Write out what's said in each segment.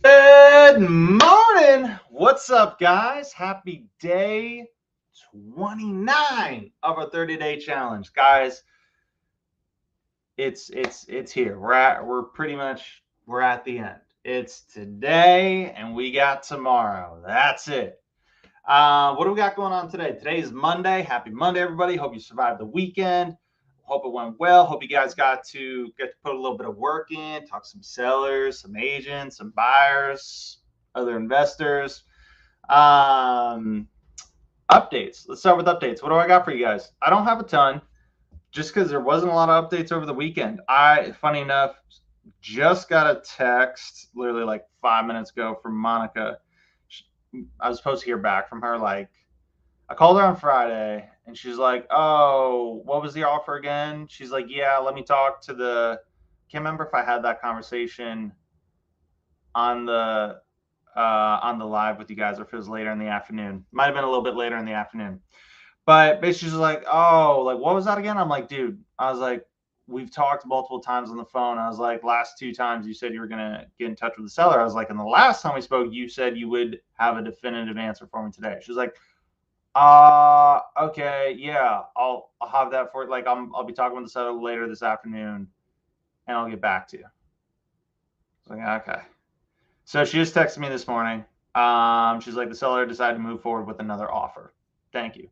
Good morning. What's up, guys? Happy day 29 of our 30-day challenge. Guys, it's here. We're at the end. It's today and we got tomorrow. That's it. What do we got going on today? Today is Monday. Happy Monday, everybody. Hope you survived the weekend. Hope it went well. Hope you guys got to put a little bit of work in, talk to some sellers, some agents, some buyers, other investors. Um, Updates. Let's start with updates. What do I got for you guys? I don't have a ton, just because there wasn't a lot of updates over the weekend. Funny enough, just got a text literally like 5 minutes ago from Monica. I was supposed to hear back from her. Like, I called her on Friday, and she's like, "Oh, what was the offer again?" She's like, "Yeah, let me talk to the." Can't remember if I had that conversation on the live with you guys, or if it was later in the afternoon. Might have been a little bit later in the afternoon. But basically, she's like, "Oh, like what was that again?" I'm like, "Dude," I was like, "We've talked multiple times on the phone." I was like, "Last two times you said you were gonna get in touch with the seller." I was like, "And the last time we spoke, you said you would have a definitive answer for me today." She was like, okay, yeah, I'll have that for like I'll be talking with the seller later this afternoon, and I'll get back to you." I was like, "Okay." So she just texted me this morning. She's like, "The seller decided to move forward with another offer. Thank you,"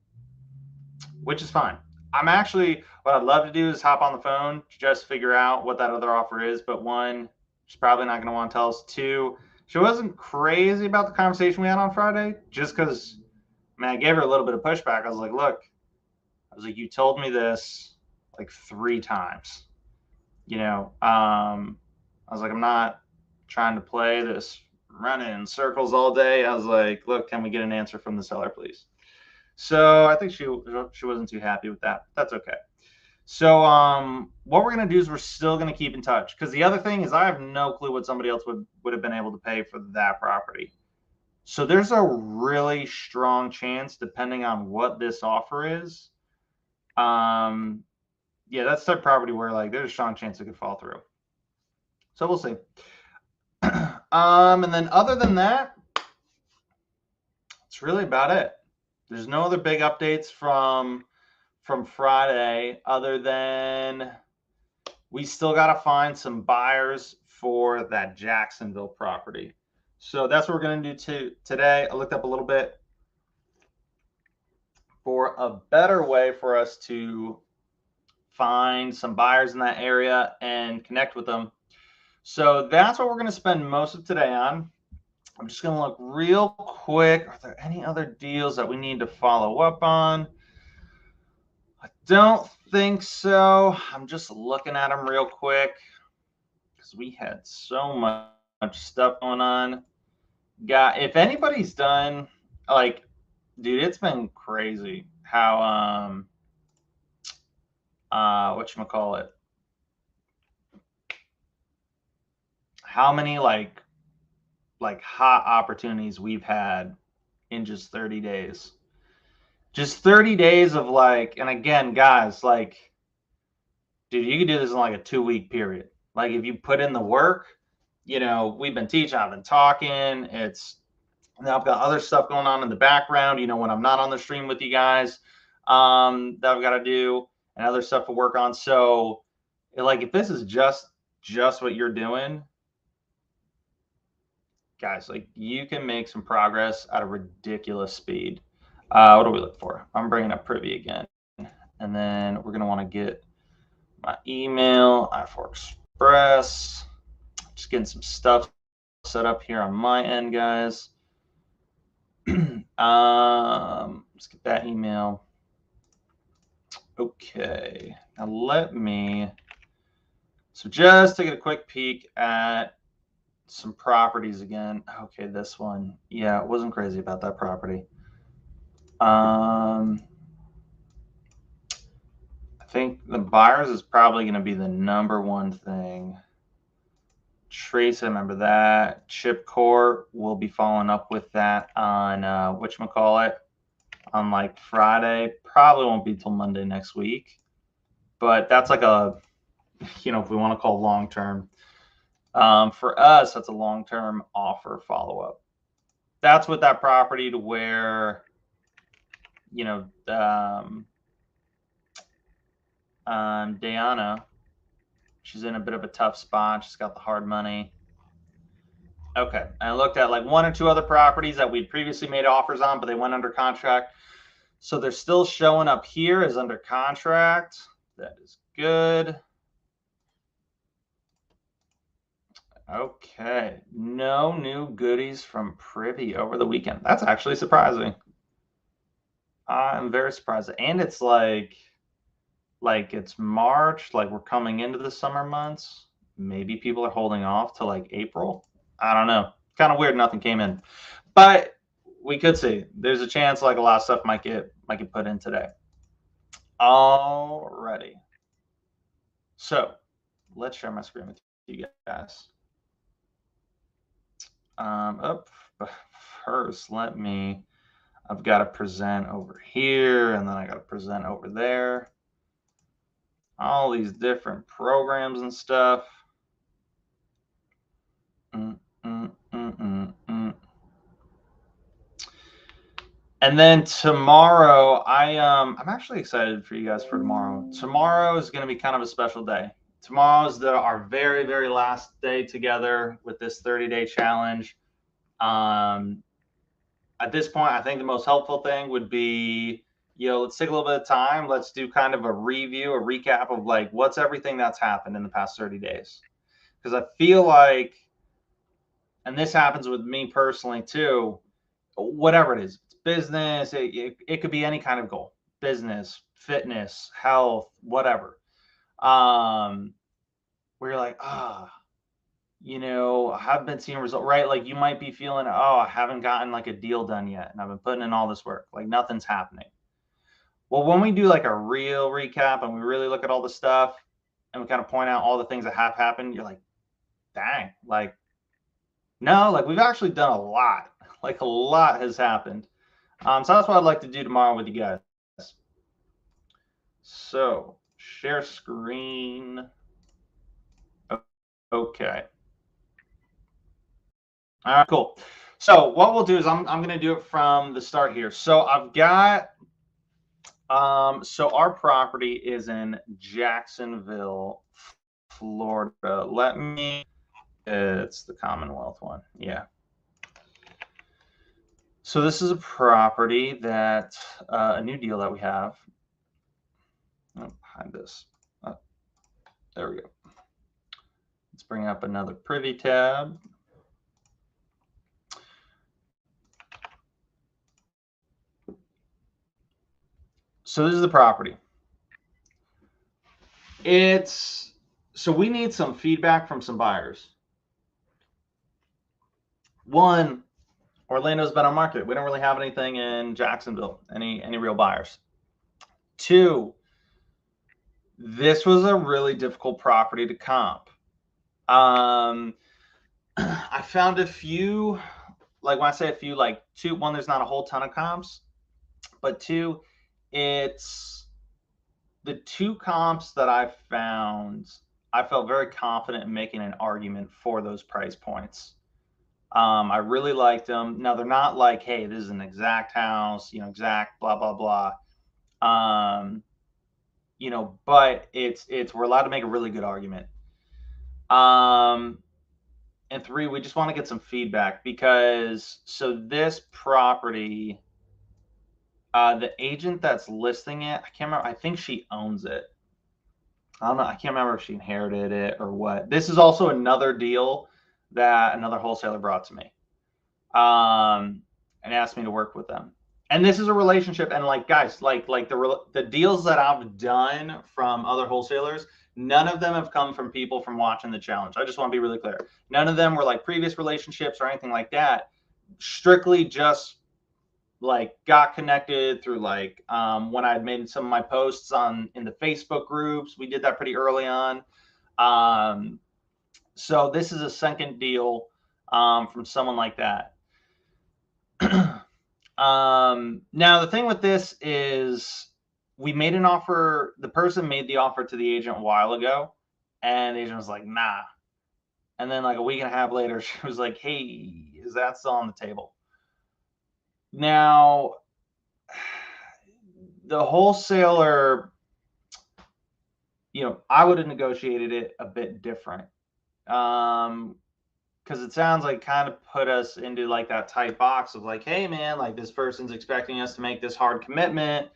which is fine. I'm actually, what I'd love to do is hop on the phone to just figure out what that other offer is. But one, she's probably not going to want to tell us. Two, she wasn't crazy about the conversation we had on Friday, just because, man, I gave her a little bit of pushback. I was like, "Look," I was like, "you told me this like 3 times. I was like, I'm not trying to play this running in circles all day." I was like, "Look, can we get an answer from the seller, please?" So I think she wasn't too happy with that. That's okay. So what we're gonna do is we're still gonna keep in touch, because the other thing is I have no clue what somebody else would have been able to pay for that property. So there's a really strong chance, depending on what this offer is. Um, yeah, that's the property where like there's a strong chance it could fall through. So we'll see. And then other than that, it's really about it. There's no other big updates from Friday, other than we still got to find some buyers for that Jacksonville property. So that's what we're going to do today. I looked up a little bit for a better way for us to find some buyers in that area and connect with them. So that's what we're going to spend most of today on. I'm just going to look real quick. Are there any other deals that we need to follow up on? I don't think so. I'm just looking at them real quick because we had so much stuff going on. If anybody's done, like, dude, it's been crazy how whatchamacallit, how many like hot opportunities we've had in just 30 days. Just 30 days of like, and again, guys, like, dude, you can do this in like a 2-week period. Like, if you put in the work, we've been teaching, I've been talking. Now I've got other stuff going on in the background, when I'm not on the stream with you guys, that I've got to do, and other stuff to work on. So, like, if this is just what you're doing, guys, like, you can make some progress at a ridiculous speed. What do we look for? I'm bringing up Privy again, and then we're going to want to get my email, I4 Express. Just getting some stuff set up here on my end, guys. Let's get that email. Okay, now so just taking a quick peek at some properties again. Okay, this one, yeah, wasn't crazy about that property. I think the buyers is probably going to be the number one thing. Trace, I remember that. Chip Core, we'll be following up with that on whatchamacallit, on like Friday. Probably won't be till Monday next week. But that's like a, if we want to call long term. For us, that's a long-term offer follow-up. That's with that property to where, you know, Diana, she's in a bit of a tough spot. She's got the hard money. Okay, I looked at like 1 or 2 other properties that we'd previously made offers on, but they went under contract. So they're still showing up here as under contract. That is good. Okay, no new goodies from Privy over the weekend. That's actually surprising. I'm very surprised. And it's like it's March, like we're coming into the summer months. Maybe people are holding off to like April. I don't know. Kind of weird nothing came in. But we could see. There's a chance like a lot of stuff might get put in today. Alrighty. So let's share my screen with you guys. Up first, I've got to present over here, and then I got to present over there. All these different programs and stuff. And then tomorrow, I'm actually excited for you guys for tomorrow. Tomorrow is going to be kind of a special day. Tomorrow is our very, very last day together with this 30-day challenge. At this point, I think the most helpful thing would be, let's take a little bit of time. Let's do kind of a review, a recap of like what's everything that's happened in the past 30 days. Because I feel like, and this happens with me personally too, whatever it is, it's business, it could be any kind of goal, business, fitness, health, whatever. Where you're like, I haven't been seeing results, right? Like you might be feeling, I haven't gotten like a deal done yet. And I've been putting in all this work, like nothing's happening. Well, when we do like a real recap and we really look at all the stuff and we kind of point out all the things that have happened, you're like, dang, like, no, like we've actually done a lot. Like a lot has happened. So that's what I'd like to do tomorrow with you guys. So share screen. Okay. All right, cool. So what we'll do is I'm going to do it from the start here. So I've got, so our property is in Jacksonville, Florida. It's the Commonwealth one. Yeah. So this is a property that, a new deal that we have. I'll hide this. There we go. Let's bring up another Privy tab. So this is the property. So we need some feedback from some buyers. One, Orlando's been on market. We don't really have anything in Jacksonville, any real buyers. Two, this was a really difficult property to comp. I found a few, like when I say a few, like two, one, there's not a whole ton of comps, but two, it's the 2 comps that I found, I felt very confident in making an argument for those price points. I really liked them. Now they're not like, hey, this is an exact house, exact blah, blah, blah. But we're allowed to make a really good argument. And 3, we just want to get some feedback because, so this property, the agent that's listing it, I can't remember, I think she owns it. I don't know, I can't remember if she inherited it or what. This is also another deal that another wholesaler brought to me, and asked me to work with them. And this is a relationship, and like guys, like the deals that I've done from other wholesalers, none of them have come from people from watching the challenge. I just want to be really clear. None of them were like previous relationships or anything like that. Strictly just like got connected through like when I had made some of my posts in the Facebook groups. We did that pretty early on. So this is a second deal from someone like that. Now the thing with this is we made an offer. The person made the offer to the agent a while ago, and the agent was like, nah. And then like a week and a half later, she was like, hey, is that still on the table? Now, the wholesaler, I would have negotiated it a bit different. Because it sounds like kind of put us into like that tight box of like, hey man, like this person's expecting us to make this hard commitment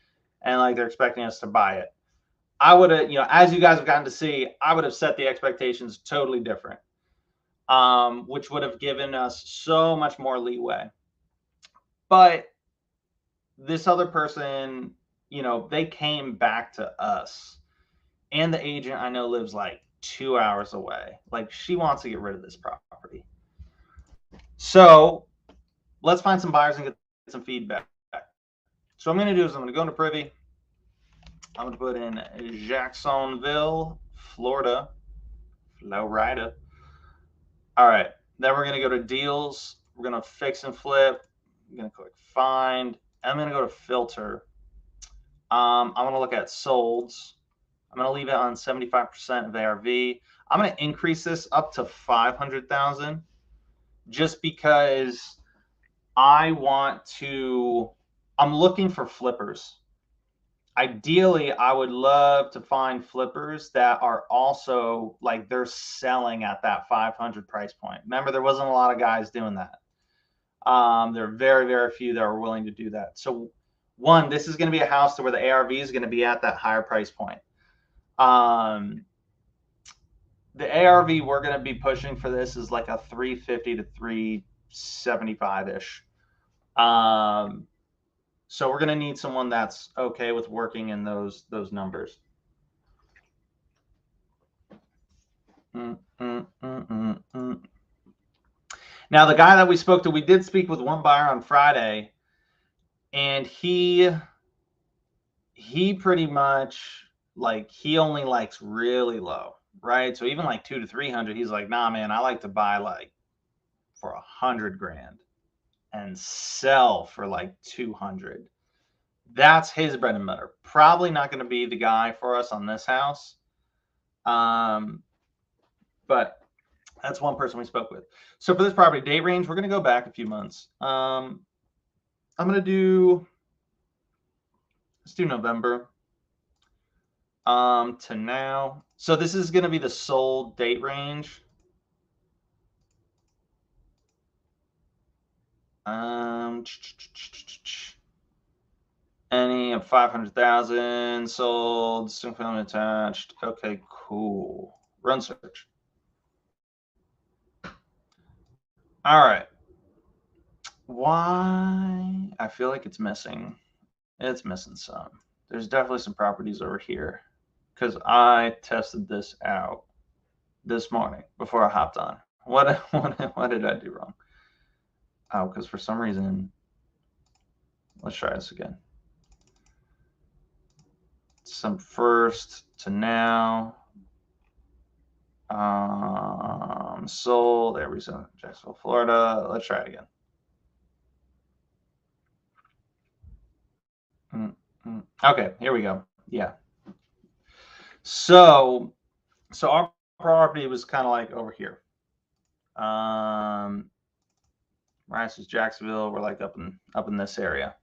and like they're expecting us to buy it. I would have, as you guys have gotten to see, I would have set the expectations totally different, which would have given us so much more leeway. But this other person, they came back to us, and the agent I know lives like 2 hours away. Like she wants to get rid of this property. So let's find some buyers and get some feedback. So what I'm going to do is I'm going to go into Privy. I'm going to put in Jacksonville, Florida. All right. Then we're going to go to deals. We're going to fix and flip. I'm going to click find. I'm going to go to filter. I'm going to look at solds. I'm going to leave it on 75% of ARV. I'm going to increase this up to 500,000 just because I'm looking for flippers. Ideally, I would love to find flippers that are also like they're selling at that 500 price point. Remember, there wasn't a lot of guys doing that. There are very, very few that are willing to do that. So one, this is going to be a house where the ARV is going to be at that higher price point. The ARV we're going to be pushing for this is like a 350 to 375-ish. So we're going to need someone that's okay with working in those numbers. Now, the guy that we spoke to, we did speak with one buyer on Friday, and he pretty much like he only likes really low, right? So even like 200 to 300, he's like, nah, man, I like to buy like for $100,000 and sell for like 200. That's his bread and butter. Probably not going to be the guy for us on this house. But that's one person we spoke with. So for this property date range, we're going to go back a few months. I'm going to let's do November to now. So this is going to be the sold date range. Any of 500,000 sold, single family attached. Okay, cool. Run search. All right. Why? I feel like it's missing. It's missing some. There's definitely some properties over here because I tested this out this morning before I hopped on. What did I do wrong? Oh, because for some reason, let's try this again. Some first to now. Sold. There we go. Jacksonville, Florida. Let's try it again. Okay, here we go. Yeah. So our property was kind of like over here. Right, this is Jacksonville. We're like up in this area.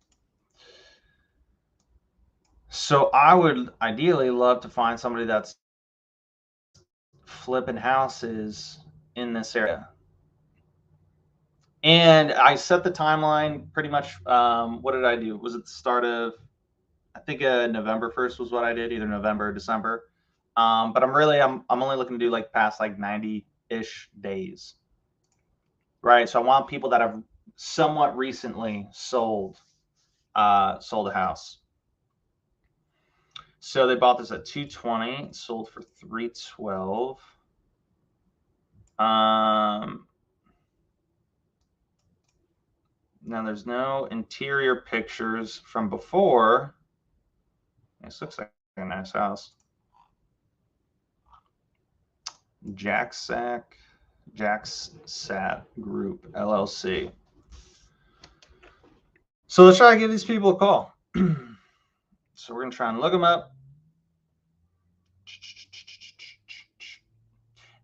So I would ideally love to find somebody that's flipping houses in this area. And I set the timeline pretty much. What did I do? Was it the start of, I think November 1st was what I did, either November or December. But I'm only looking to do like past like 90-ish days. Right. So I want people that have somewhat recently sold a house. So they bought this at 220, sold for 312. Now there's no interior pictures from before. This looks like a nice house. Jacksat Group LLC. So let's try to give these people a call. So we're going to try and look them up.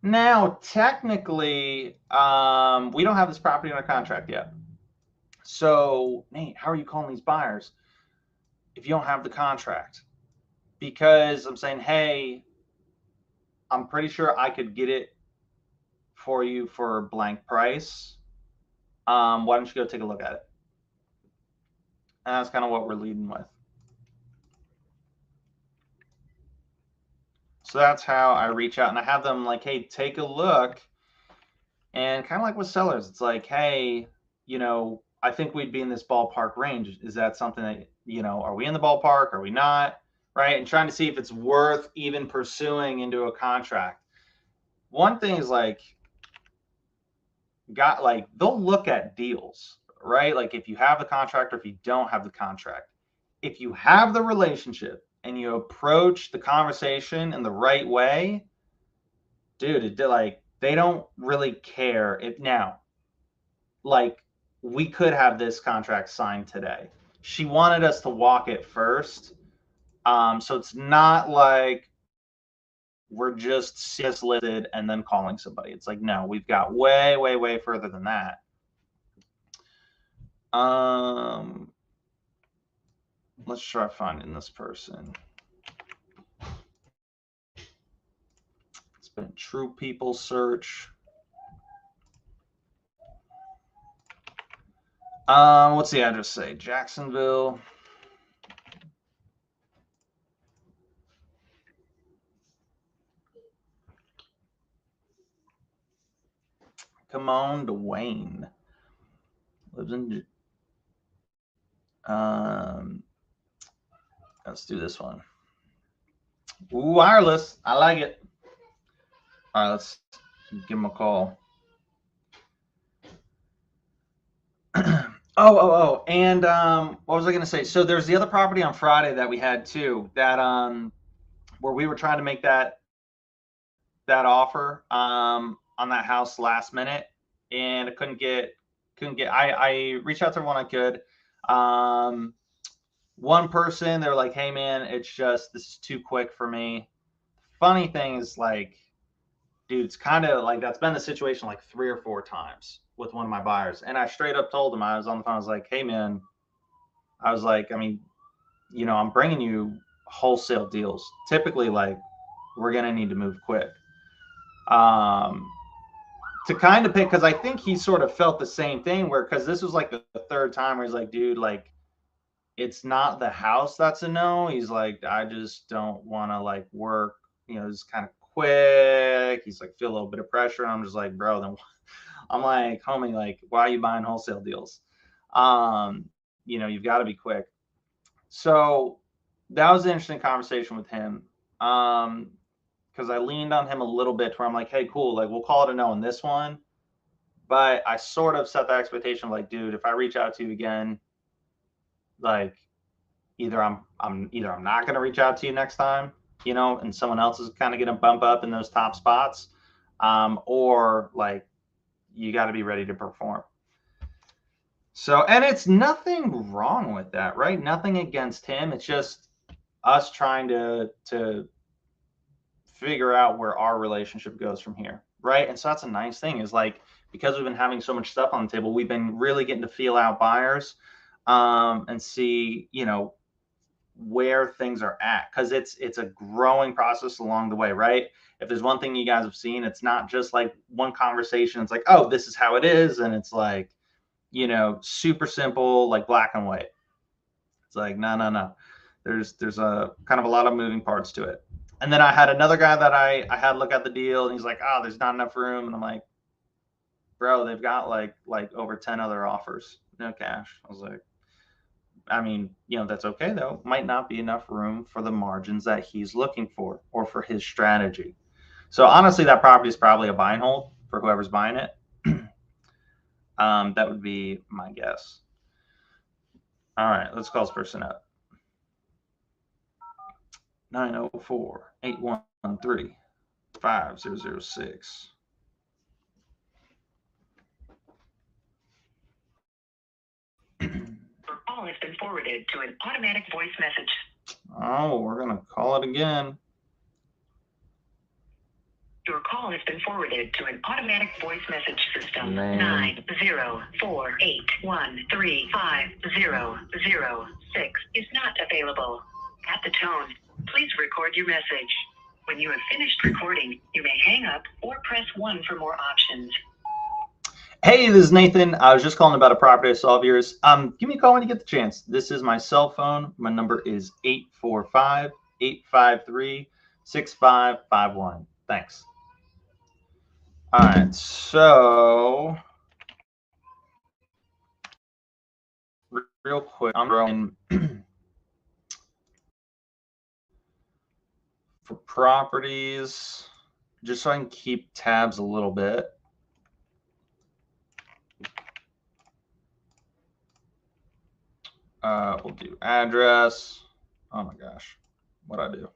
Now, technically, we don't have this property under contract yet. So, Nate, how are you calling these buyers if you don't have the contract? Because I'm saying, hey, I'm pretty sure I could get it for you for a blank price. Why don't you go take a look at it? And that's kind of what we're leading with. So that's how I reach out and I have them like, hey, take a look. And kind of like with sellers, it's like, hey, you know, I think we'd be in this ballpark range. Is that something that, you know, are we in the ballpark? Are we not? Right. And trying to see if it's worth even pursuing into a contract. One thing is like, they'll look at deals, right? Like if you have the contract or if you don't have the contract. If you have the relationship and you approach the conversation in the right way, dude, like they don't really care if now, like we could have this contract signed today. She wanted us to walk it first. So it's not like we're just listed and then calling somebody. It's like, no, we've got way, way, way further than that. Let's try finding this person. It's been True People search. What's the address say? Jacksonville. Come on, Dwayne. Lives in. Let's do this one. Ooh, wireless. I like it. All right, let's give him a call. And what was I going to say? So there's the other property on Friday that we had too, that where we were trying to make that offer on that house last minute, and I couldn't get. I reached out to everyone I could. One person, they're like, "Hey man, it's just this is too quick for me." Funny thing is, like, dude, it's kind of like that's been the situation like 3 or 4 times with one of my buyers, and I straight up told him, I was on the phone, I was like, "Hey man," I was like, I mean, you know, I'm bringing you wholesale deals. Typically, like, we're gonna need to move quick. To kind of pick, because I think he sort of felt the same thing, where because this was like the 3rd time where he's like, dude, like, it's not the house that's a no. He's like, I just don't want to like work, you know, it's kind of quick. He's like, feel a little bit of pressure. And I'm just like, bro, then I'm like, homie, like, why are you buying wholesale deals? You know, you've got to be quick. So that was an interesting conversation with him. Because I leaned on him a little bit where I'm like, hey, cool, like we'll call it a no on this one. But I sort of set the expectation of like, dude, if I reach out to you again, like either I'm not going to reach out to you next time, you know, and someone else is kind of going to bump up in those top spots, or like you got to be ready to perform. So, and it's nothing wrong with that, right? Nothing against him. It's just us trying to figure out where our relationship goes from here, right? And so that's a nice thing is like because we've been having so much stuff on the table, we've been really getting to feel out buyers and see, you know, where things are at, because it's a growing process along the way, right? If there's one thing you guys have seen, it's not just like one conversation, it's like, oh, this is how it is, and it's like, you know, super simple, like black and white. It's like, no, there's a kind of a lot of moving parts to it. And then I had another guy that I had look at the deal, and he's like, oh, there's not enough room, and I'm like, bro, they've got like over 10 other offers, no cash. I was like, I mean, you know, that's okay though. Might not be enough room for the margins that he's looking for or for his strategy. So honestly, that property is probably a buy and hold for whoever's buying it. That would be my guess. All right, let's call this person up. 904-813-5006. Your call has been forwarded to an automatic voice message. Oh, we're going to call it again. Your call has been forwarded to an automatic voice message system. Lame. 90481350006 is not available. At the tone, please record your message. When you have finished recording, you may hang up or press 1 for more options. Hey, this is Nathan. I was just calling about a property I saw of yours. Give me a call when you get the chance. This is my cell phone. My number is 845-853-6551. Thanks. All right, so real quick, I'm throwing for properties, just so I can keep tabs a little bit. We'll do address. Oh my gosh, what'd I do?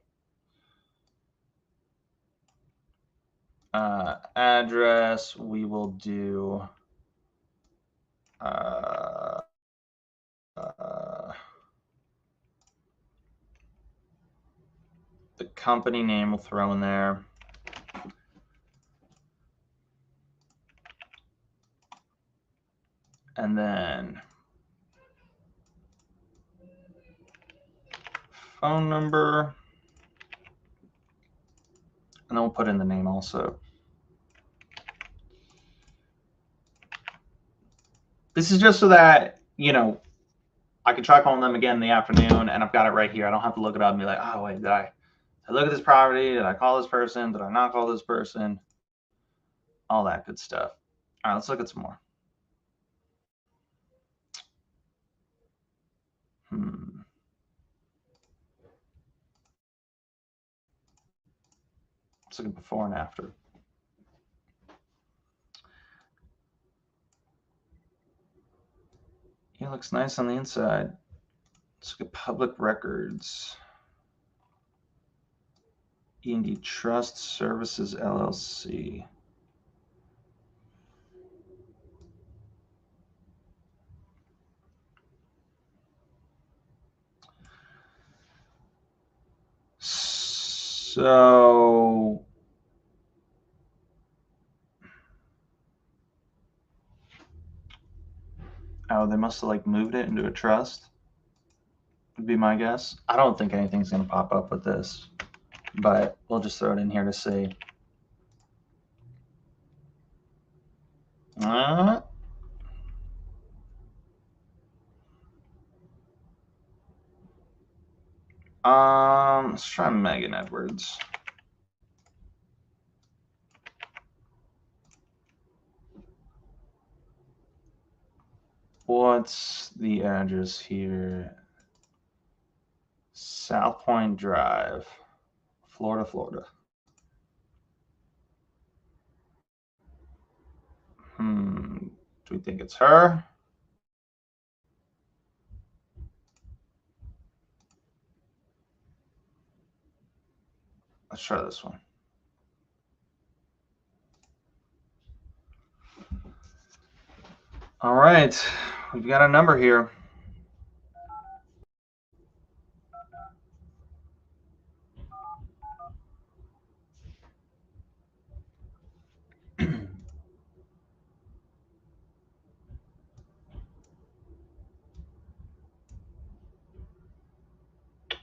Address, we will do the company name we'll throw in there. And then phone number. And then we'll put in the name also. This is just so that, you know, I can try calling them again in the afternoon and I've got it right here. I don't have to look it up and be like, oh, wait, did I look at this property? Did I call this person? Did I not call this person? All that good stuff. All right, let's look at some more. Let's look at before and after. It looks nice on the inside. Let's look at public records. E&D Trust Services, LLC. So oh, they must have like moved it into a trust, would be my guess. I don't think anything's going to pop up with this, but we'll just throw it in here to see. Let's try Megan Edwards. What's the address here? South Point Drive, Florida, Florida. Do we think it's her? Let's try this one. All right, we've got a number here.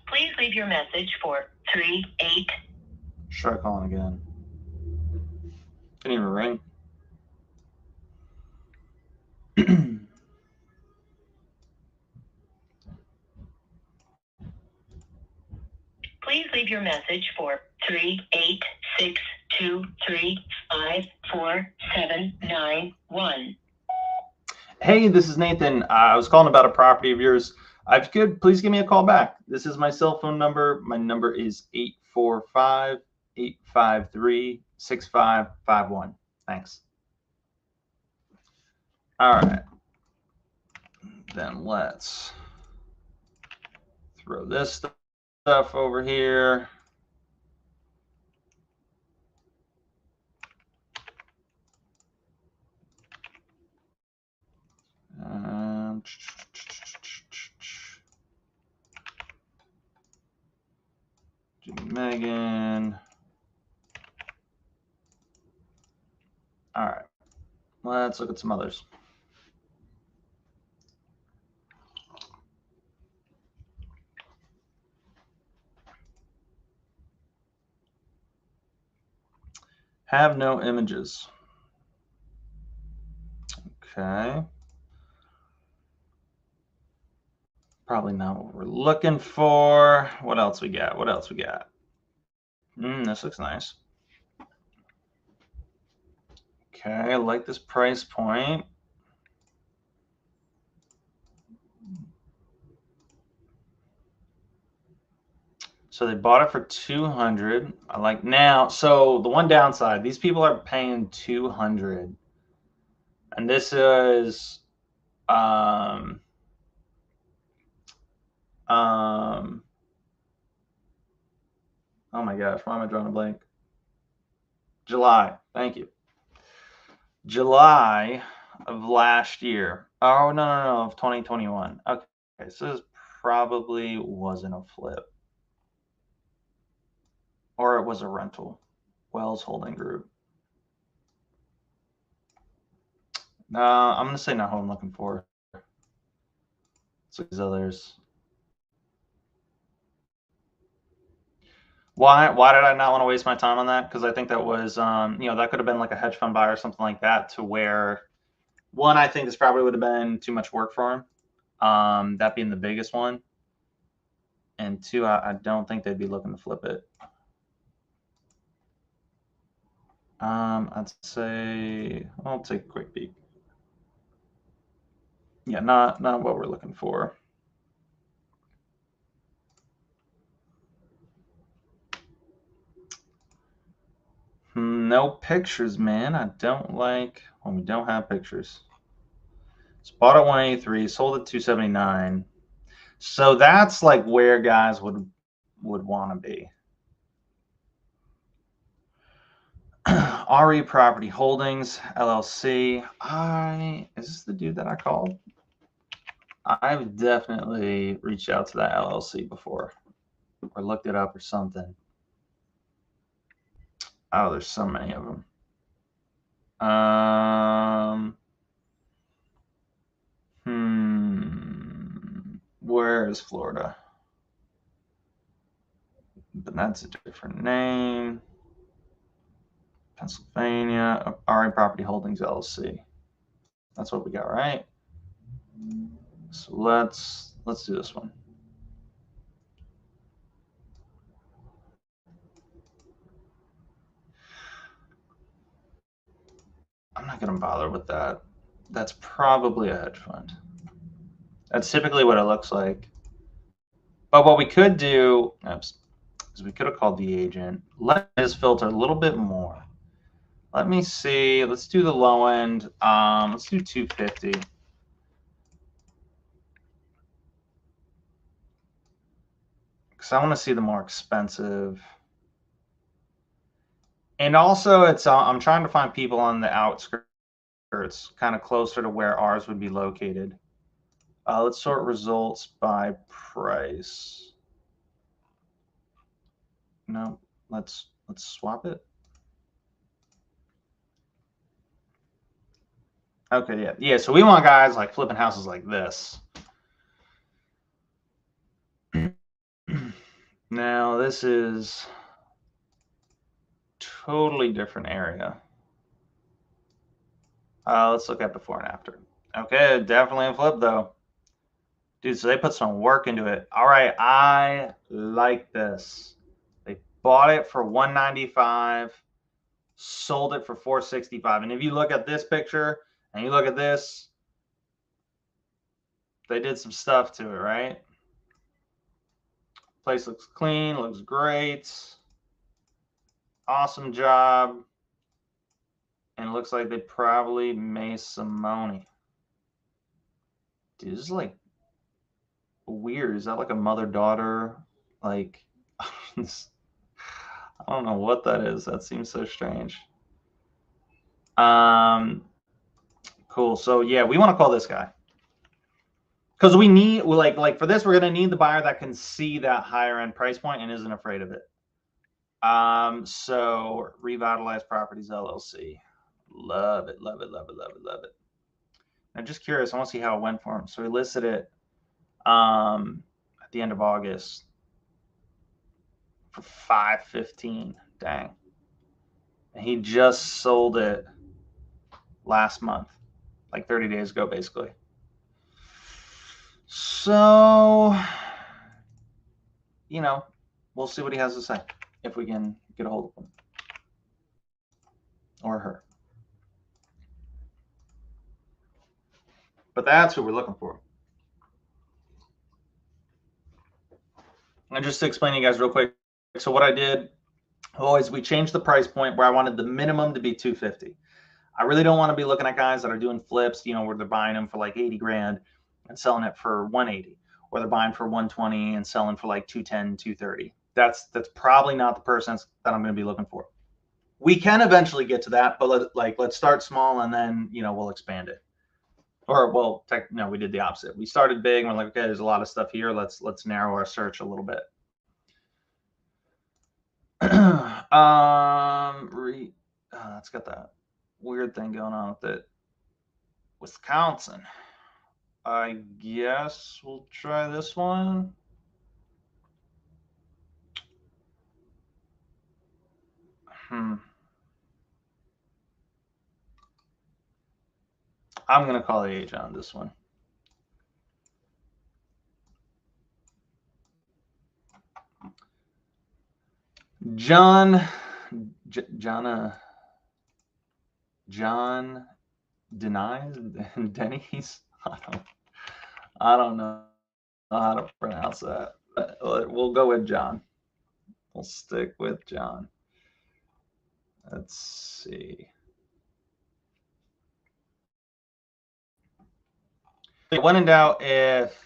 Please leave your message for 38. Try calling again. Didn't even ring. Please leave your message for 38623544791. Hey, this is Nathan. I was calling about a property of yours. If you could, please give me a call back. This is my cell phone number. My number is 845-853-6551. Thanks. All right. Then let's throw this stuff over here. Megan. Let's look at some others. Have no images. Okay. Probably not what we're looking for. What else we got? What else we got? This looks nice. Okay, I like this price point. So they bought it for 200. I like now. So the one downside, these people are paying 200, and this is um oh my gosh, why am I drawing a blank? July. Thank you. July of last year. Oh no, of 2021. Okay, so this probably wasn't a flip, or it was a rental. Wells Holding Group. I'm gonna say not what I'm looking for. So these others. Why did I not want to waste my time on that? Because I think that was that could have been like a hedge fund buy or something like that, to where one, I think this probably would have been too much work for him. That being the biggest one. And two, I don't think they'd be looking to flip it. I'd say I'll take a quick peek. Yeah, not what we're looking for. No pictures, man. I don't like when we don't have pictures. It's bought at 183, sold at 279. So that's like where guys would want to be. RE Property Holdings LLC. Is this the dude that I called? I've definitely reached out to that LLC before, or looked it up or something. Oh, there's so many of them. Where is Florida? But that's a different name. Pennsylvania, RE Property Holdings LLC. That's what we got, right? So let's do this one. I'm not going to bother with that. That's probably a hedge fund. That's typically what it looks like. But what we could do, is we could have called the agent. Let this filter a little bit more. Let me see. Let's do the low end. Let's do 250. Because I want to see the more expensive. And also, I'm trying to find people on the outskirts, kind of closer to where ours would be located. Let's sort results by price. No, let's swap it. Okay, yeah. So we want guys like flipping houses like this. Now this is totally different area. Let's look at before and after. Okay, definitely a flip though. Dude, so they put some work into it. All right, I like this. They bought it for 195, sold it for 465. And if you look at this picture and you look at this, they did some stuff to it, right? Place looks clean, looks great. Awesome job. And it looks like they probably made some money. Dude, this is like weird. Is that like a mother-daughter? Like, I don't know what that is. That seems so strange. Cool. So yeah, we want to call this guy. Because we need, like for this, we're going to need the buyer that can see that higher end price point and isn't afraid of it. So Revitalize Properties LLC. Love it, love it, love it, love it, love it. I'm just curious. I want to see how it went for him. So he listed it at the end of August for 515. Dang. And he just sold it last month, like 30 days ago, basically. So, you know, we'll see what he has to say if we can get a hold of him or her. But that's who we're looking for. And just to explain to you guys real quick, so what I did was we changed the price point where I wanted the minimum to be 250. I really don't want to be looking at guys that are doing flips, where they're buying them for like 80 grand and selling it for 180, or they're buying for 120 and selling for like 210, 230. That's probably not the person that I'm going to be looking for. We can eventually get to that, but let's start small and then we'll expand it. Or no, we did the opposite. We started big and we're like, okay, there's a lot of stuff here. Let's narrow our search a little bit. That's got that weird thing going on with it. Wisconsin. I guess we'll try this one. I'm going to call the agent on this one. John Denny's. I don't know how to pronounce that. We'll go with John. We'll stick with John. Let's see. When in doubt, if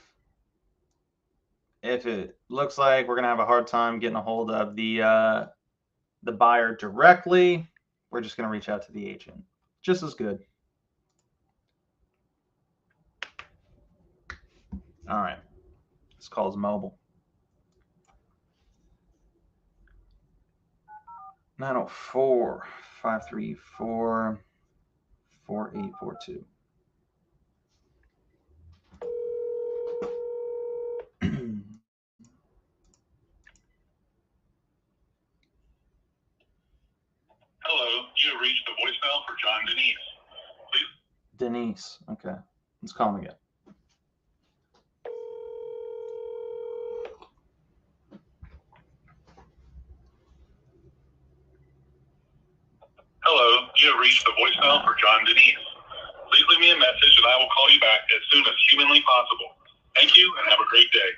it looks like we're gonna have a hard time getting a hold of the buyer directly, we're just gonna reach out to the agent. Just as good. All right. This call's mobile. 904-534-4842. Hello, you have reached the voicemail for John Denise. Please. Denise. Okay. Let's call him again. Hello, you have reached the voicemail for John Denise. Please leave me a message and I will call you back as soon as humanly possible. Thank you and have a great day.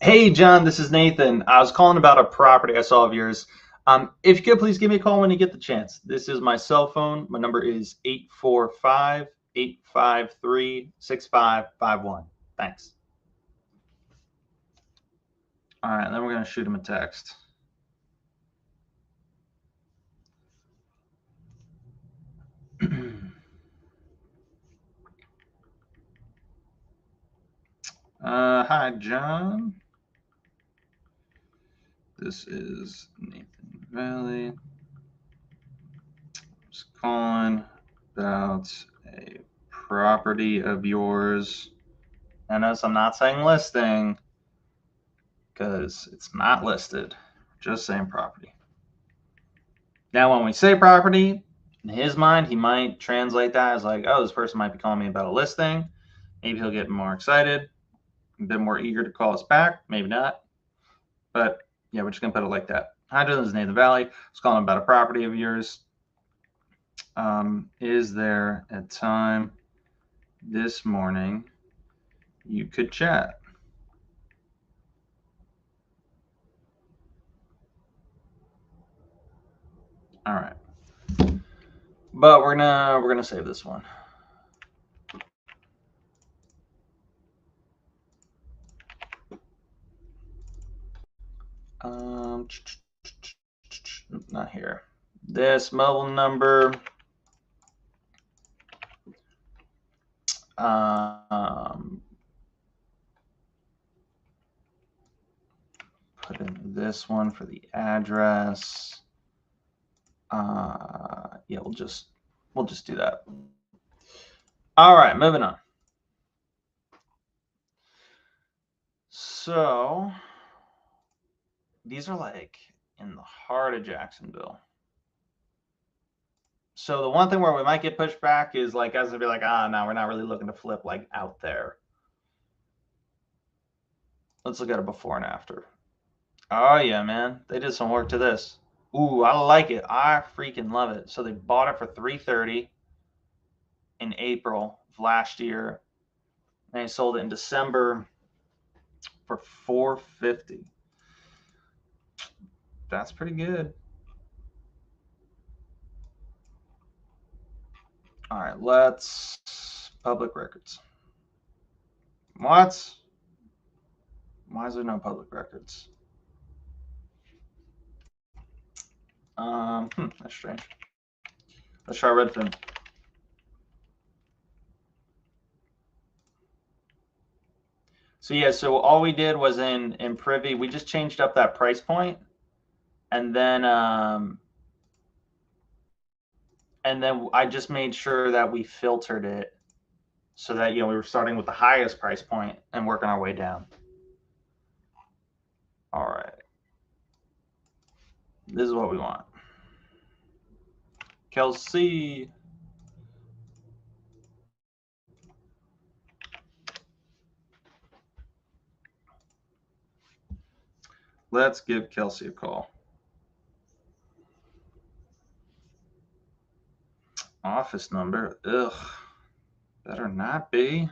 Hey, John, this is Nathan. I was calling about a property I saw of yours. If you could, please give me a call when you get the chance. This is my cell phone. My number is 845-853-6551. Thanks. All right, then we're going to shoot him a text. Hi, John. This is Nathan Valle. Just calling about a property of yours. And notice I'm not saying listing because it's not listed. Just saying property. Now, when we say property, in his mind, he might translate that as like, oh, this person might be calling me about a listing. Maybe he'll get more excited, a bit more eager to call us back. Maybe not. But yeah, we're just going to put it like that. Hi, this is Nathan Valle. I was calling about a property of yours. Is there a time this morning you could chat? All right. But we're gonna save this one. Not here. This mobile number. Put in this one for the address. Yeah, we'll just do that. All right, moving on. So these are like in the heart of Jacksonville. So the one thing where we might get pushed back is like guys will be like, no, we're not really looking to flip like out there. Let's look at a before and after. Oh yeah, man, they did some work to this. Ooh, I like it. I freaking love it. So they bought it for $330 in April of last year, and they sold it in December for $450. That's pretty good. All right, let's public records. What? Why is there no public records? That's strange. Let's try Redfin. So yeah, so all we did was in Privy, we just changed up that price point, and then I just made sure that we filtered it so that we were starting with the highest price point and working our way down. All right, this is what we want. Kelsey. Let's give Kelsey a call. Office number. Ugh. Better not be.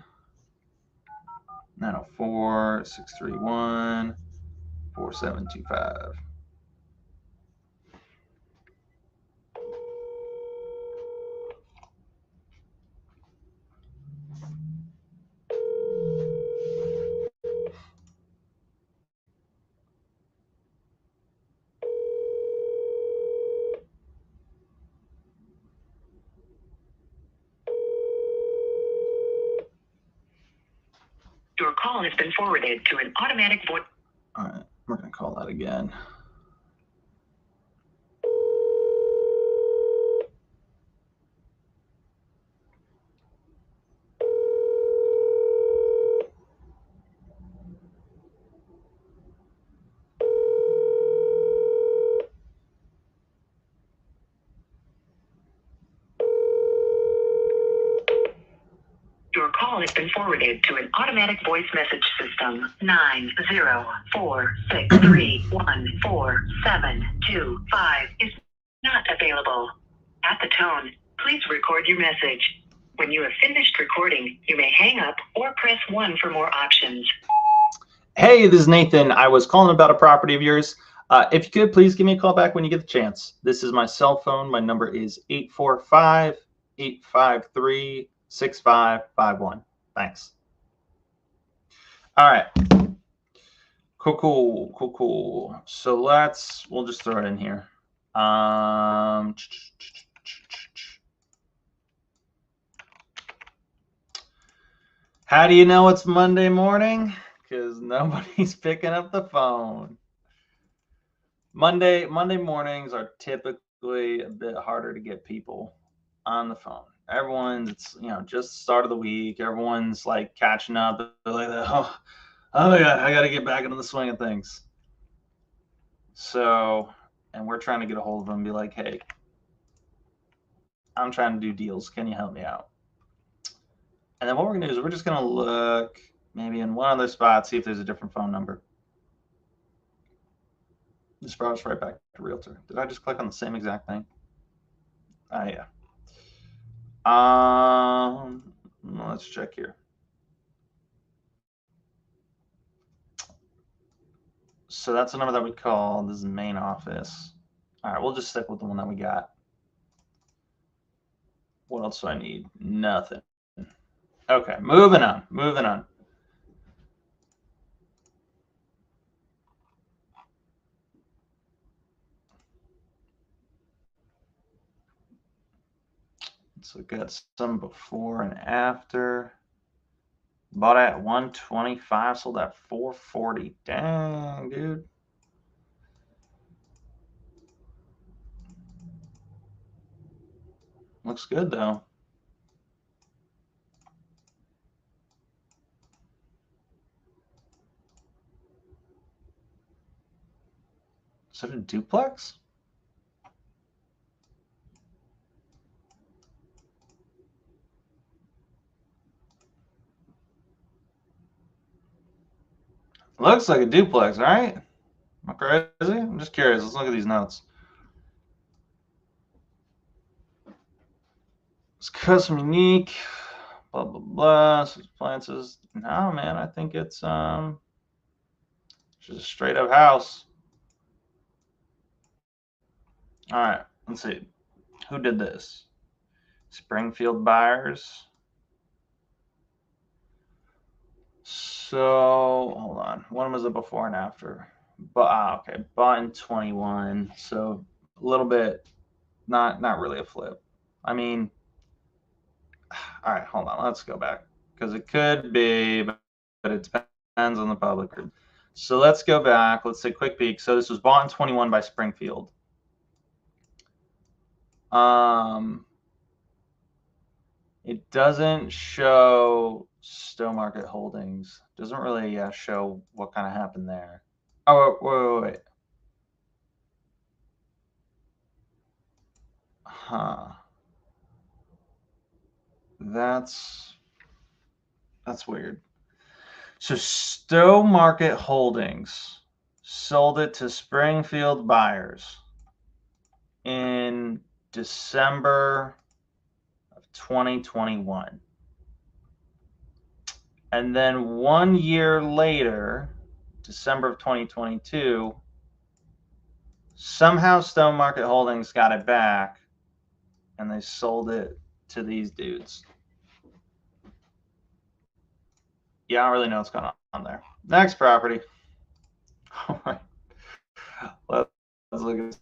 904-631-4725. Your call has been forwarded to an automatic voice. All right, we're going to call that again. Your call has been forwarded to an automatic voice message system. 904-631-4725 is not available. At the tone, please record your message. When you have finished recording, you may hang up or press 1 for more options. Hey, this is Nathan. I was calling about a property of yours. If you could, please give me a call back when you get the chance. This is my cell phone. My number is 845-853-6551. Thanks. All right. Cool. So we'll just throw it in here. How do you know it's Monday morning? Because nobody's picking up the phone. Monday mornings are typically a bit harder to get people on the phone. Everyone's, just the start of the week. Everyone's like catching up. They're like, oh my God, I got to get back into the swing of things. So, and we're trying to get a hold of them and be like, hey, I'm trying to do deals. Can you help me out? And then what we're going to do is we're just going to look maybe in one other spot, see if there's a different phone number. Just brought us right back to Realtor. Did I just click on the same exact thing? Yeah. Let's check here. So that's the number that we called. This is the main office. All right, we'll just stick with the one that we got. What else do I need? Nothing. Okay, moving on. So we got some before and after. Bought at 125, sold at 440. Dang, dude. Looks good though. Is it a duplex? Looks like a duplex, right? Am I crazy? I'm just curious. Let's look at these notes. It's custom unique. Blah blah blah. Six appliances. No, man. I think it's just a straight up house. All right. Let's see. Who did this? Springfield buyers. So hold on. When was it before and after? But okay, bought in 21. So a little bit, not really a flip. I mean, all right, hold on. Let's go back because it could be, but it depends on the public. So let's go back. Let's say quick peek. So this was bought in 21 by Springfield. It doesn't show Stowe Market Holdings. Doesn't really show what kind of happened there. Oh, wait. Huh. That's weird. So Stowe Market Holdings sold it to Springfield buyers in December of 2021. And then 1 year later, December of 2022, somehow Stowe Market Holdings got it back and they sold it to these dudes. Yeah, I don't really know what's going on there. Next property. All right. Let's look at this.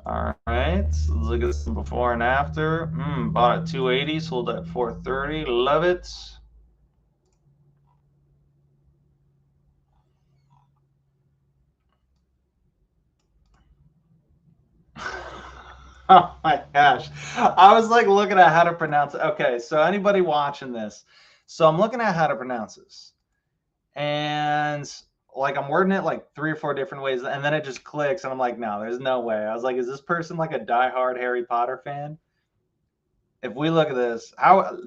All right. Let's look at this before and after. Bought at 280, sold at 430. Love it. Oh my gosh. I was like looking at how to pronounce it. Okay, so anybody watching this, so I'm looking at how to pronounce this. And like I'm wording it like 3 or 4 different ways, and then it just clicks, and I'm like, no, there's no way. I was like, is this person like a diehard Harry Potter fan? If we look at this,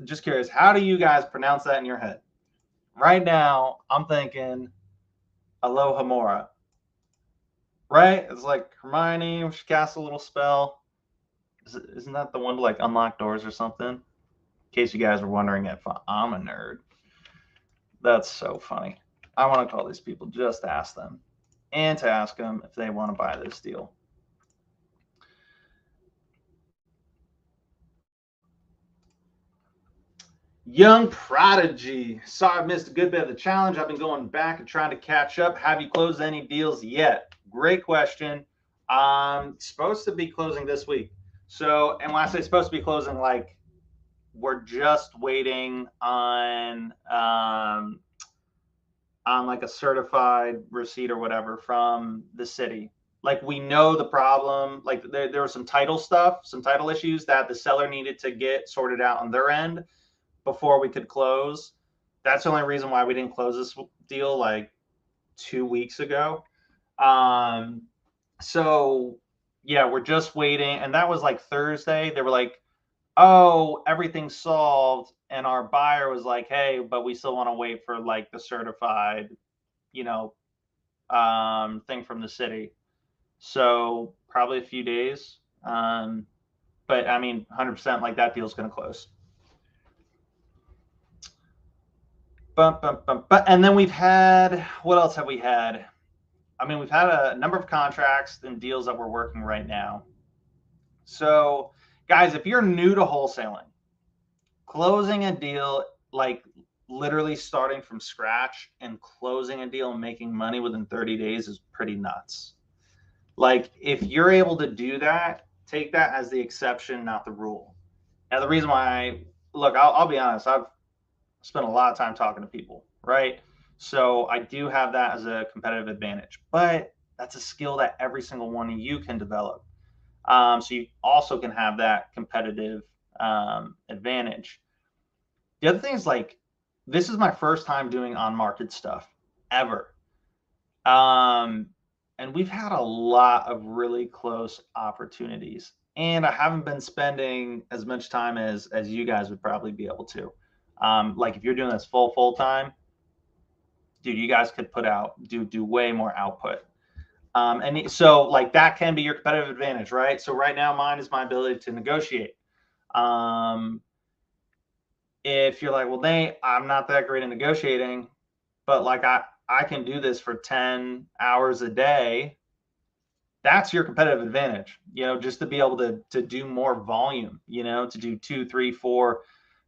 just curious, how do you guys pronounce that in your head? Right now, I'm thinking Alohomora. Right? It's like Hermione, she casts a little spell. Isn't that the one to like unlock doors or something? In case you guys were wondering if I'm a nerd. That's so funny. I want to call these people just to ask them and to ask them if they want to buy this deal. Young Prodigy. Sorry I missed a good bit of the challenge. I've been going back and trying to catch up. Have you closed any deals yet? Great question. I'm supposed to be closing this week. So, and when I say supposed to be closing, like we're just waiting on like a certified receipt or whatever from the city. Like we know the problem. Like there was some title stuff, some title issues that the seller needed to get sorted out on their end before we could close. That's the only reason why we didn't close this deal like 2 weeks ago. So yeah, we're just waiting. And that was like Thursday. They were like, oh, everything's solved. And our buyer was like, hey, but we still want to wait for like the certified, thing from the city. So probably a few days. But I mean, 100% like that deal's going to close. And then we've had, what else have we had? I mean, we've had a number of contracts and deals that we're working right now. So, guys, if you're new to wholesaling, closing a deal, like literally starting from scratch and closing a deal and making money within 30 days is pretty nuts. Like, if you're able to do that, take that as the exception, not the rule. Now, the reason why, look, I'll be honest, I've spent a lot of time talking to people, right? So I do have that as a competitive advantage, but that's a skill that every single one of you can develop. So you also can have that competitive advantage. The other thing is, like, this is my first time doing on-market stuff ever. And we've had a lot of really close opportunities. And I haven't been spending as much time as you guys would probably be able to. Like, if you're doing this full time, dude, you guys could do way more output. And so, like, that can be your competitive advantage, right? So right now, mine is my ability to negotiate. If you're like, well, Nate, I'm not that great at negotiating, but like I can do this for 10 hours a day. That's your competitive advantage, just to be able to do more volume, to do 2, 3, 4,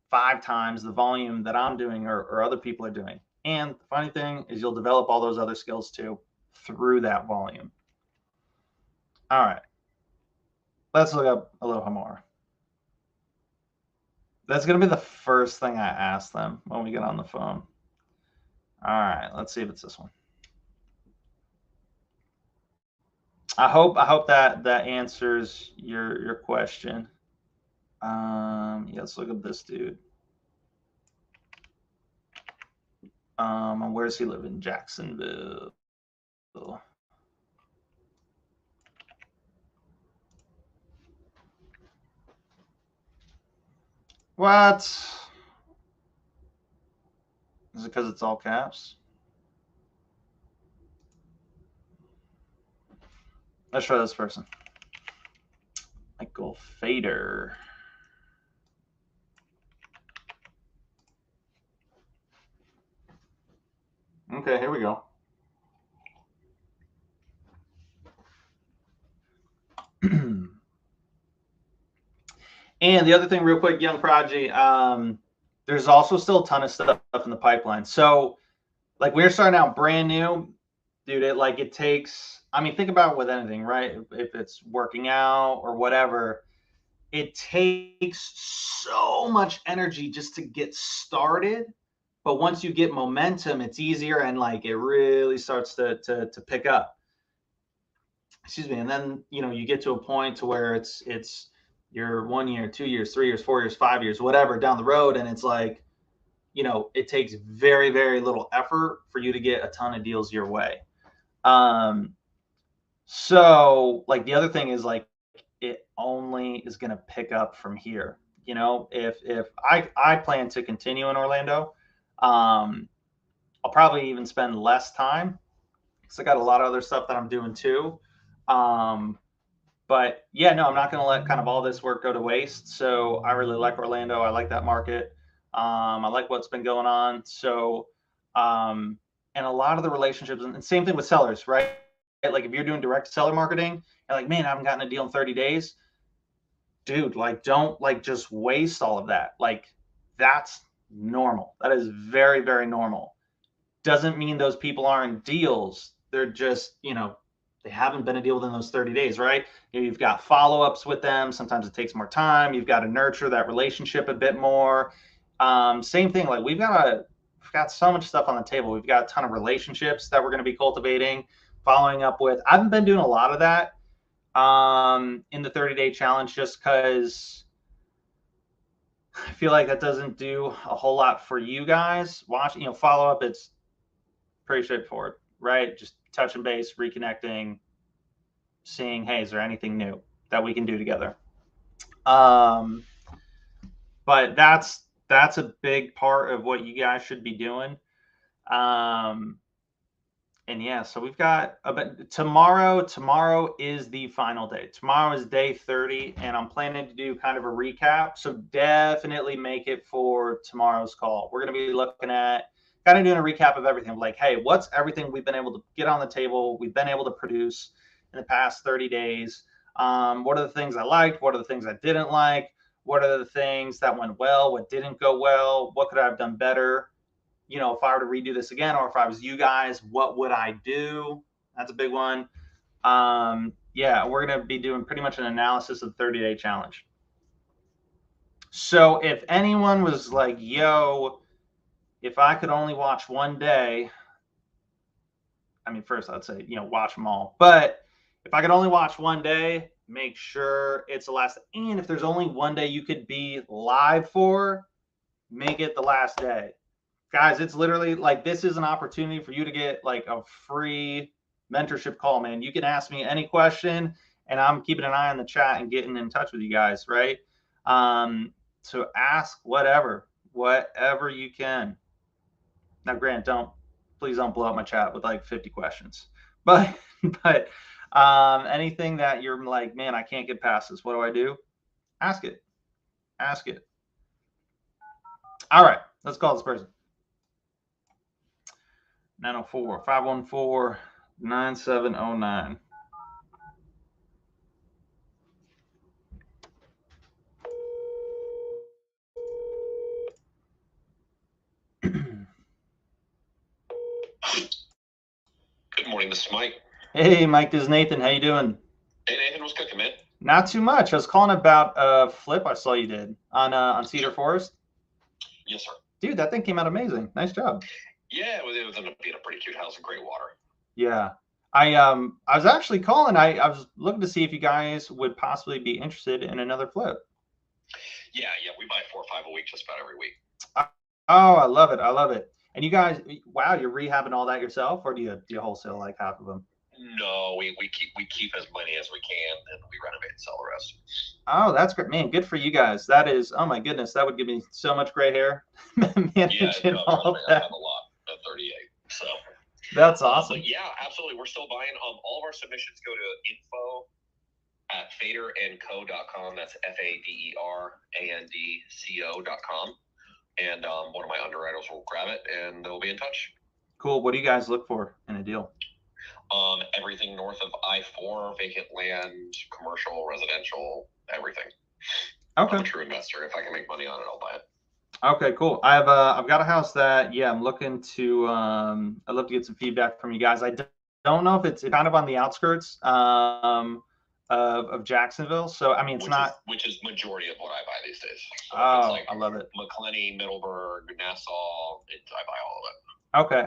5 times the volume that I'm doing or other people are doing. And the funny thing is, you'll develop all those other skills too through that volume. All right, let's look up a little more. That's going to be the first thing I ask them when we get on the phone. All right, let's see if it's this one. I hope that answers your question. Yeah, let's look up this dude. Where does he live? In Jacksonville. What? Is it because it's all caps? Let's try this person. Michael Fader. Okay, here we go. And the other thing, real quick, Young Prodigy, there's also still a ton of stuff in the pipeline. So, like, we're starting out brand new, dude. It takes, I mean, think about it with anything, right? If it's working out or whatever, it takes so much energy just to get started. But once you get momentum, it's easier, and like it really starts to pick up. Excuse me. And then you get to a point to where it's you're 1 year, 2 years, 3 years, 4 years, 5 years, whatever down the road, and it's like, it takes very, very little effort for you to get a ton of deals your way. So, like, the other thing is, like, it only is going to pick up from here. If I plan to continue in Orlando, I'll probably even spend less time because I got a lot of other stuff that I'm doing too. But yeah, no, I'm not going to let kind of all this work go to waste. So I really like Orlando. I like that market. I like what's been going on. So, and a lot of the relationships, and same thing with sellers, right? Like, if you're doing direct seller marketing, you're like, man, I haven't gotten a deal in 30 days. Dude, like, don't like just waste all of that. Like, that's normal. That is very, very normal. Doesn't mean those people aren't deals. They're just, they haven't been a deal within those 30 days, right? You've got follow-ups with them. Sometimes it takes more time. You've got to nurture that relationship a bit more. Same thing. Like, we've got so much stuff on the table. We've got a ton of relationships that we're going to be cultivating, following up with. I haven't been doing a lot of that in the 30-day challenge, just because I feel like that doesn't do a whole lot for you guys. Follow up, it's pretty straightforward, right? Just touching base, reconnecting, seeing, hey, is there anything new that we can do together? But that's a big part of what you guys should be doing. And yeah, so we've got tomorrow is the final day. Tomorrow is day 30, and I'm planning to do kind of a recap. So definitely make it for tomorrow's call. We're going to be looking at kind of doing a recap of everything. Like, hey, what's everything we've been able to get on the table, we've been able to produce in the past 30 days? What are the things I liked? What are the things I didn't like? What are the things that went well? What didn't go well? What could I have done better? If I were to redo this again, or if I was you guys, what would I do? That's a big one. Yeah, we're going to be doing pretty much an analysis of the 30-day challenge. So if anyone was like, yo, if I could only watch one day, I mean, first I'd say, watch them all. But if I could only watch one day, make sure it's the last. And if there's only one day you could be live for, make it the last day. Guys, it's literally like this is an opportunity for you to get like a free mentorship call, man. You can ask me any question, and I'm keeping an eye on the chat and getting in touch with you guys, right? So ask whatever you can. Now, Grant, please don't blow up my chat with like 50 questions. But anything that you're like, man, I can't get past this. What do I do? Ask it. Ask it. All right, let's call this person. 904-514-9709. Good morning, this is Mike. Hey, Mike, this is Nathan. How you doing? Hey, Nathan, what's cooking, man? Not too much. I was calling about a flip I saw you did on Cedar Forest. Yes, sir. Dude, that thing came out amazing. Nice job. Yeah, it was ended up being a pretty cute house in Great Water. Yeah. I was actually calling. I was looking to see if you guys would possibly be interested in another flip. Yeah, we buy 4 or 5 a week just about every week. Oh, I love it. I love it. And you guys, wow, you're rehabbing all that yourself, or do you wholesale like half of them? No, we keep as many as we can, and we renovate and sell the rest. Oh, that's great, man. Good for you guys. That is, oh my goodness, that would give me so much gray hair. Managing all that. I have a lot at 38, so that's awesome. But yeah, absolutely. We're still buying. All of our submissions go to info@faderandco.com. That's FADERANDCO.com. And one of my underwriters will grab it, and they'll be in touch. Cool. What do you guys look for in a deal? Everything north of I-4, vacant land, commercial, residential, everything. Okay. I'm a true investor. If I can make money on it, I'll buy it. Okay, cool. I've got a house that I'm looking to. I'd love to get some feedback from you guys. I don't know if it's kind of on the outskirts of Jacksonville. So I mean, which is majority of what I buy these days. So I love it. McClenny, Middleburg, Nassau. I buy all of it. Okay,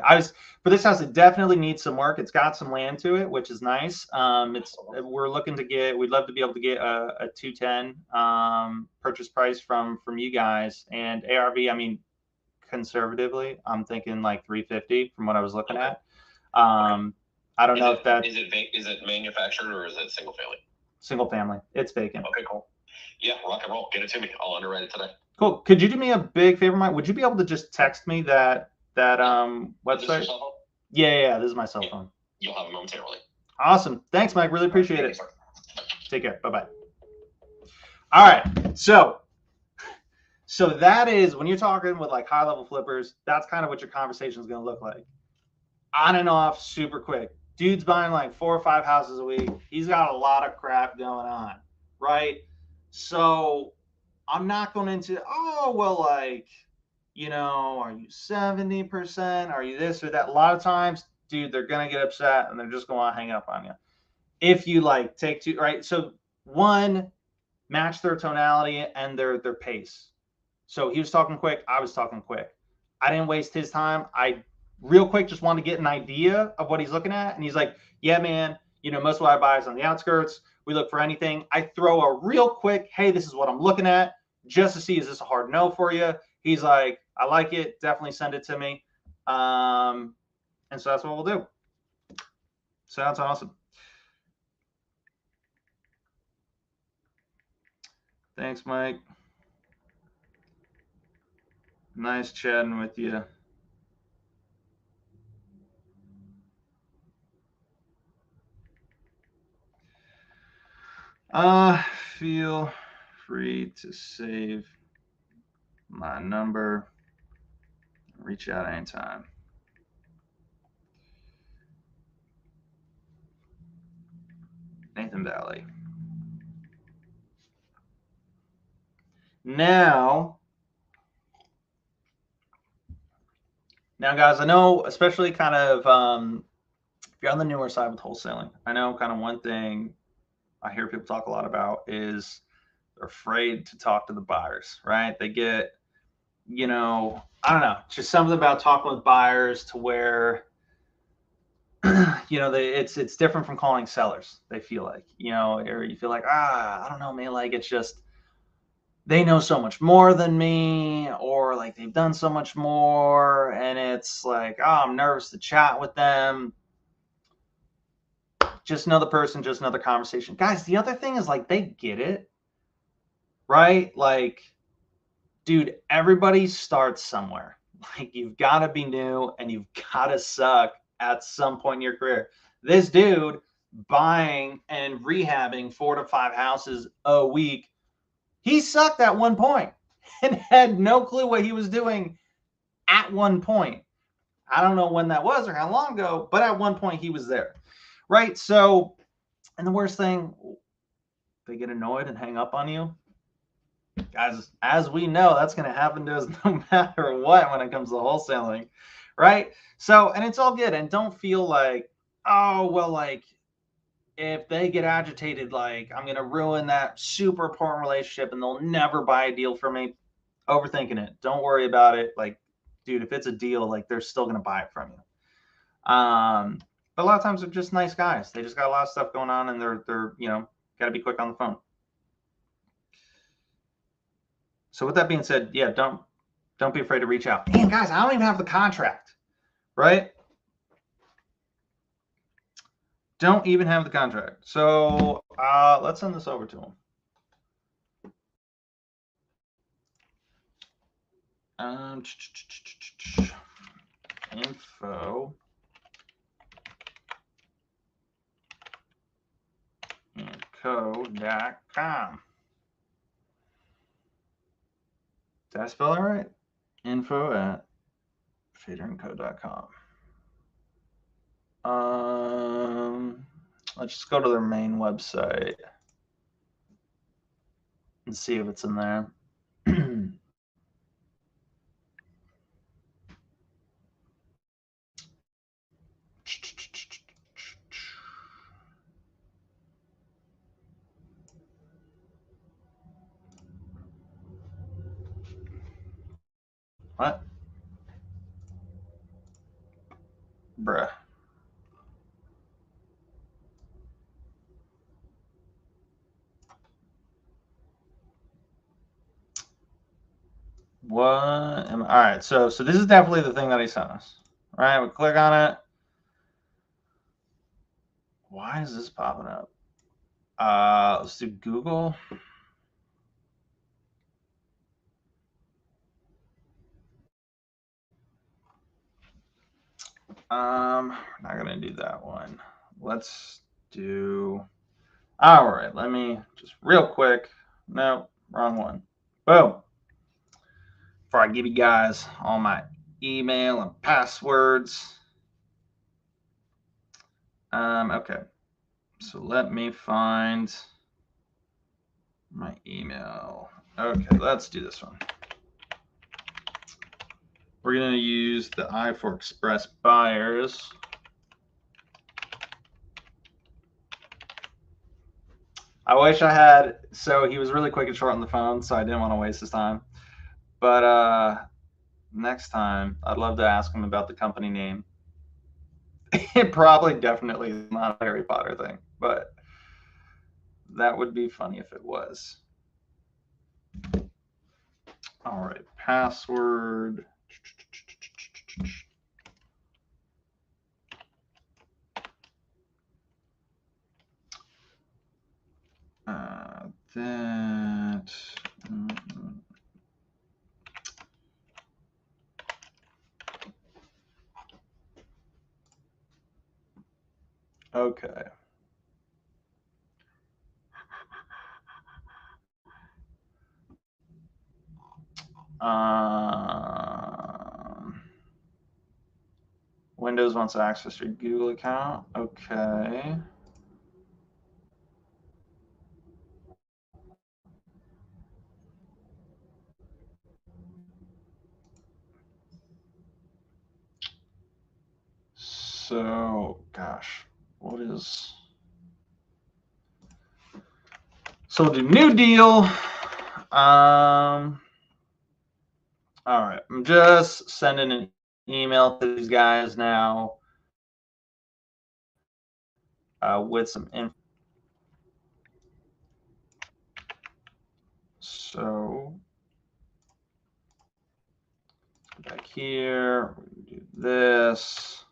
for this house, it definitely needs some work. It's got some land to it, which is nice. We're looking to we'd love to be able to get a 210 purchase price from you guys, and ARV. I mean, conservatively, I'm thinking like 350 from what I was looking at. I don't know if that is it manufactured or is it single family? Single family. It's vacant. Okay, cool. Yeah, rock and roll. Get it to me. I'll underwrite it today. Cool. Could you do me a big favor, Mike? Would you be able to just text me that website? Is this your cell phone? Yeah, this is my cell phone. You'll have it momentarily. Awesome. Thanks, Mike. Really appreciate it. Take care. Bye-bye. All right. So that is when you're talking with like high-level flippers, that's kind of what your conversation is going to look like. On and off, super quick. Dude's buying like 4 or 5 houses a week. He's got a lot of crap going on, right? So I'm not going into, are you 70%? Are you this or that? A lot of times, dude, they're going to get upset and they're just going to hang up on you. If you take 2, right? So 1, match their tonality and their pace. So he was talking quick. I was talking quick. I didn't waste his time. I real quick just wanted to get an idea of what he's looking at. And he's like, yeah, man, most of what I buy is on the outskirts. We look for anything. I throw a real quick, hey, this is what I'm looking at, just to see, is this a hard no for you? He's like, I like it. Definitely send it to me. And so that's what we'll do. Sounds awesome. Thanks, Mike. Nice chatting with you. Feel free to save my number. Reach out anytime. Nathan Valle. Now, guys, I know, especially kind of if you're on the newer side with wholesaling, I know kind of one thing I hear people talk a lot about is they're afraid to talk to the buyers, right? They get, I don't know, just something about talking with buyers to where you know, it's different from calling sellers. They feel like, you know, or you feel like, I don't know, man, like it's just they know so much more than me, or like they've done so much more, and it's like, I'm nervous to chat with them. Just another person, just another conversation. Guys, the other thing is like they get it, right? Like, dude, everybody starts somewhere. Like, you've got to be new and you've got to suck at some point in your career. This dude buying and rehabbing 4 to 5 houses a week, he sucked at one point and had no clue what he was doing at one point. I don't know when that was or how long ago, but at one point he was there, right? So, and the worst thing, they get annoyed and hang up on you. Guys, as we know, that's going to happen to us no matter what when it comes to wholesaling, right? So, and it's all good. And don't feel like, oh, well, like if they get agitated, like I'm going to ruin that super important relationship and they'll never buy a deal from me. Overthinking it. Don't worry about it. Like, dude, if it's a deal, like they're still going to buy it from you. But a lot of times they're just nice guys. They just got a lot of stuff going on and they're, you know, got to be quick on the phone. So with that being said, yeah, don't be afraid to reach out. Damn, guys, I don't even have the contract, right? Don't even have the contract. So let's send this over to him. Info co.com. Did I spell that right? info@faderandco.com. Let's just go to their main website and see if it's in there. What? Bruh. What am I? All right, so this is definitely the thing that he sent us. All right, we click on it. Why is this popping up? Let's do Google. We're not gonna do that one. Let's do. All right, let me just real quick. No, wrong one. Boom. Before I give you guys all my email and passwords. Okay. So let me find my email. Okay, let's do this one. We're going to use the I4 Express buyers. I wish I had, so he was really quick and short on the phone, so I didn't want to waste his time. But next time, I'd love to ask him about the company name. It probably definitely is not a Harry Potter thing, but that would be funny if it was. All right, password. That. Okay. Windows wants to access your Google account. Okay. So, gosh, what is... So the new deal. All right, I'm just sending an email to these guys now. with some info. So back here, we can do this.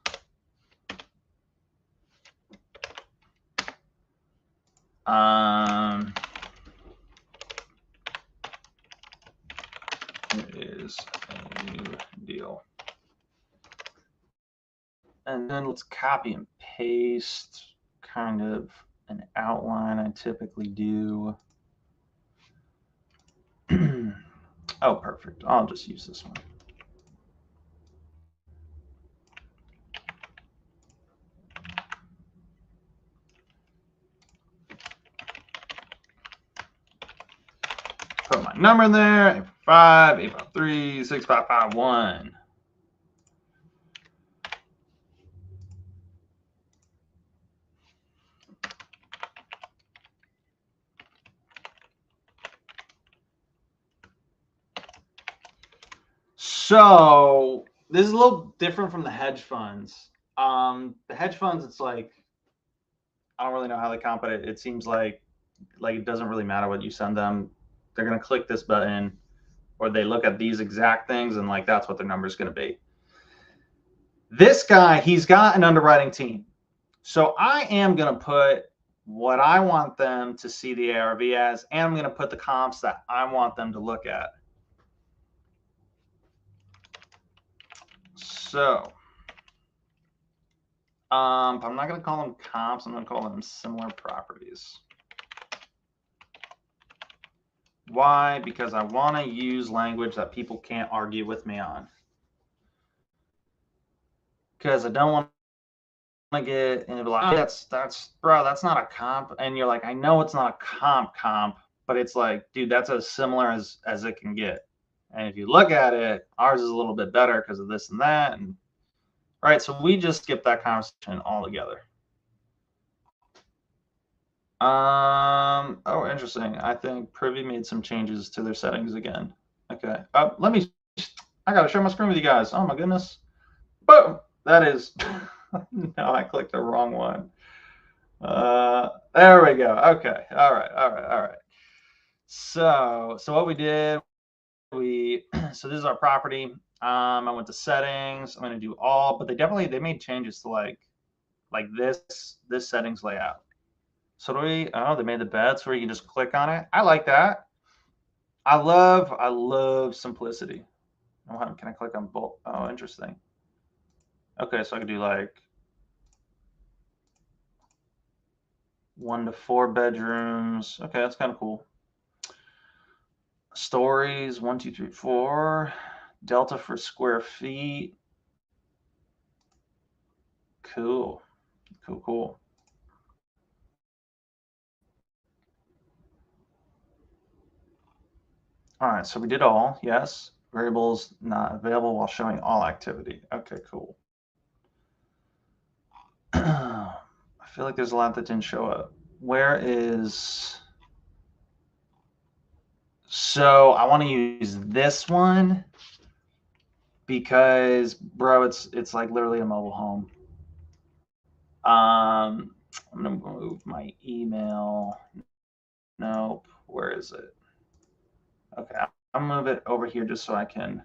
It is a new deal. And then let's copy and paste kind of an outline I typically do. Oh, perfect. I'll just use this one. Put my number in there, 855, 853, 6551. So this is a little different from the hedge funds. The hedge funds, it's like, I don't really know how they comp it. It seems like it doesn't really matter what you send them. They're going to click this button, or they look at these exact things, and like that's what their number is going to be. This guy, he's got an underwriting team. So I am going to put what I want them to see the ARV as, and I'm going to put the comps that I want them to look at. So I'm not going to call them comps. I'm going to call them similar properties. Why? Because I want to use language that people can't argue with me on. Because I don't want to get and be like, oh, that's not a comp. And you're like, I know it's not a comp, but it's like, dude, that's as similar as it can get. And if you look at it, ours is a little bit better because of this and that. And right, so we just skip that conversation altogether. Oh, interesting. I think Privy made some changes to their settings again. Okay. I gotta share my screen with you guys. Oh my goodness. Boom. That is no, I clicked the wrong one. There we go. Okay. All right. So what we did, so this is our property. I went to settings. I'm gonna do all, but they made changes to like this settings layout. So they made the beds where you can just click on it. I like that. I love simplicity. Can I click on both? Oh, interesting. Okay, so I can do like 1 to 4 bedrooms. Okay, that's kind of cool. Stories, 1, 2, 3, 4. Delta for square feet. Cool. All right, so we did all, yes. Variables not available while showing all activity. Okay, cool. I feel like there's a lot that didn't show up. Where is... So I want to use this one because, bro, it's like literally a mobile home. I'm gonna move my email. Nope. Where is it? Okay, I'll move it over here just so I can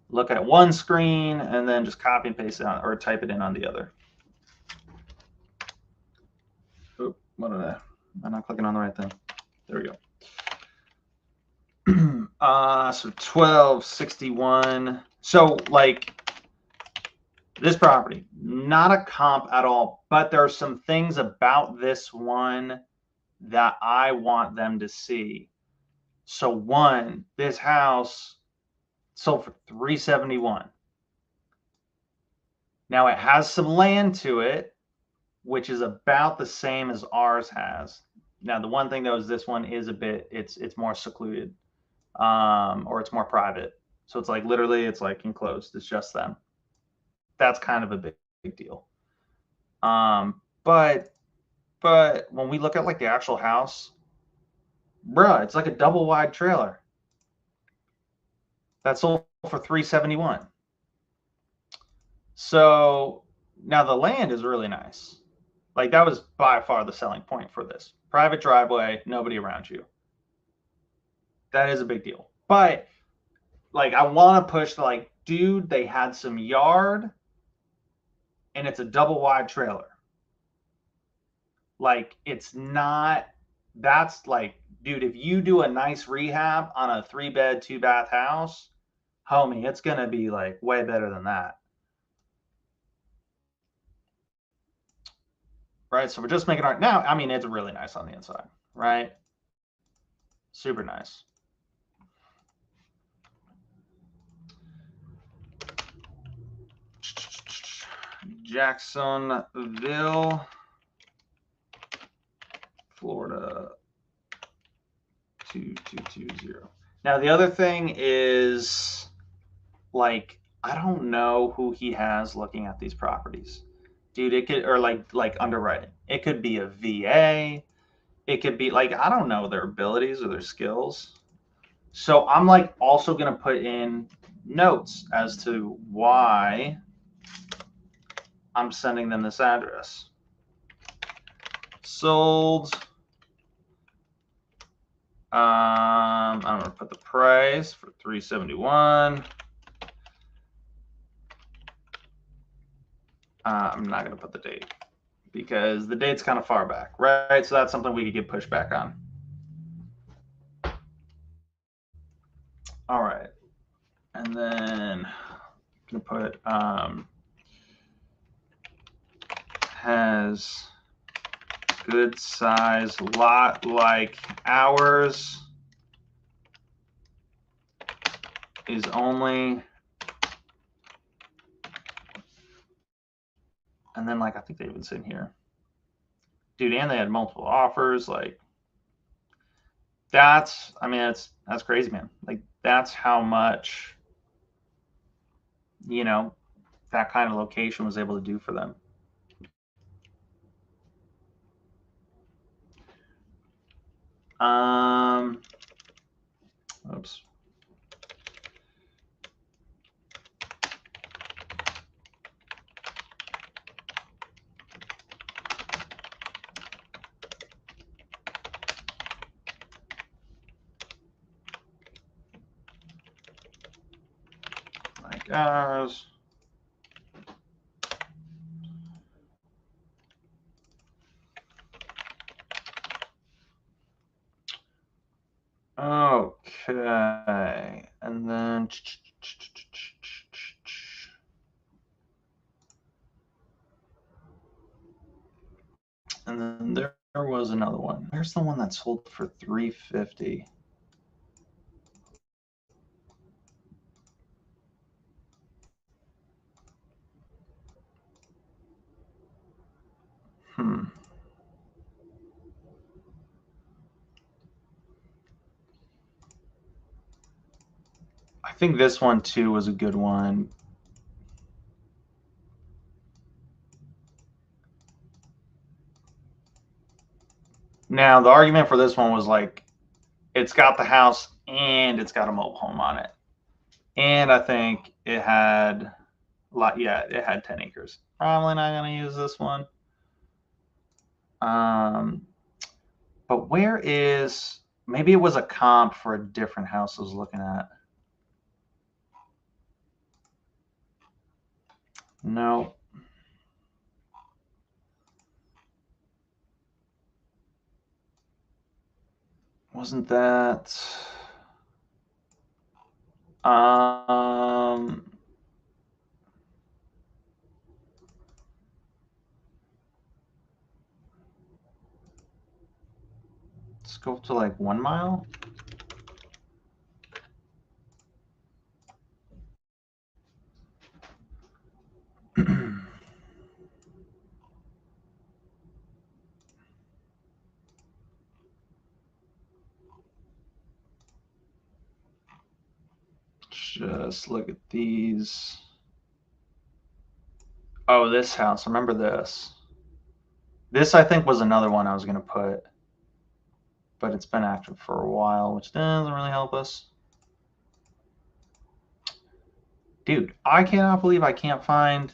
look at one screen and then just copy and paste it on, or type it in on the other. Oop, what did I'm not clicking on the right thing. There we go. So 1261. So like this property, not a comp at all, but there are some things about this one that I want them to see. So one, this house sold for $371. Now it has some land to it, which is about the same as ours has. Now the one thing though is this one is a bit, it's more secluded, or it's more private. So it's like literally it's like enclosed. It's just them. That's kind of a big deal. But when we look at like the actual house, bruh, it's like a double wide trailer. That sold for $371. So now the land is really nice. Like, that was by far the selling point for this. Private driveway, nobody around you. That is a big deal. But, like, I want to push, like, dude, they had some yard, and it's a double wide trailer. Like, it's not, that's like, dude, if you do a nice rehab on a 3-bed, 2-bath house, homie, it's going to be like way better than that. Right? So we're just making art now. I mean, it's really nice on the inside, right? Super nice. Jacksonville, Florida, 2220. Now, the other thing is, like, I don't know who he has looking at these properties. Dude, it could, or like underwriting. It could be a VA. It could be like, I don't know their abilities or their skills. So I'm like also going to put in notes as to why I'm sending them this address. Sold. I'm going to put the price for $371. I'm not going to put the date because the date's kind of far back, right? So that's something we could get pushed back on. All right. And then I'm going to put has good size lot like ours, is only, and then like I think they even said here, dude, and they had multiple offers. Like, that's, I mean, that's crazy, man. Like, that's how much, you know, that kind of location was able to do for them. Oops. Like ours. Okay, and then there was another one. There's the one that sold for $350. I think this one too was a good one. Now, the argument for this one was like, it's got the house and it's got a mobile home on it. And I think it had it had 10 acres. Probably not going to use this one. But where is, maybe it was a comp for a different house I was looking at. No. Wasn't that? Let's go to like 1 mile. Just look at these. Oh, this house. Remember this. This, I think, was another one I was going to put, but it's been active for a while, which doesn't really help us. Dude, I cannot believe I can't find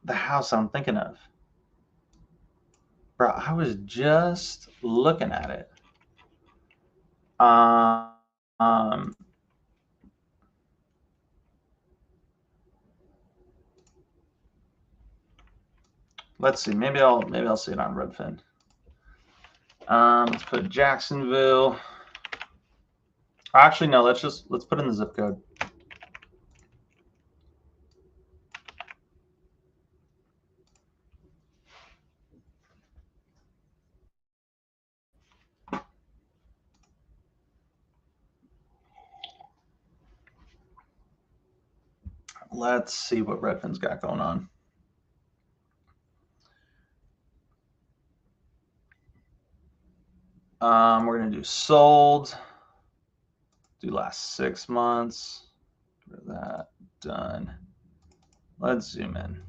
the house I'm thinking of. Bro, I was just looking at it. Let's see. Maybe I'll see it on Redfin. Let's put Jacksonville. Actually, no. Let's put in the zip code. Let's see what Redfin's got going on. We're gonna do sold. Do last 6 months. Get rid of that. Done. Let's zoom in.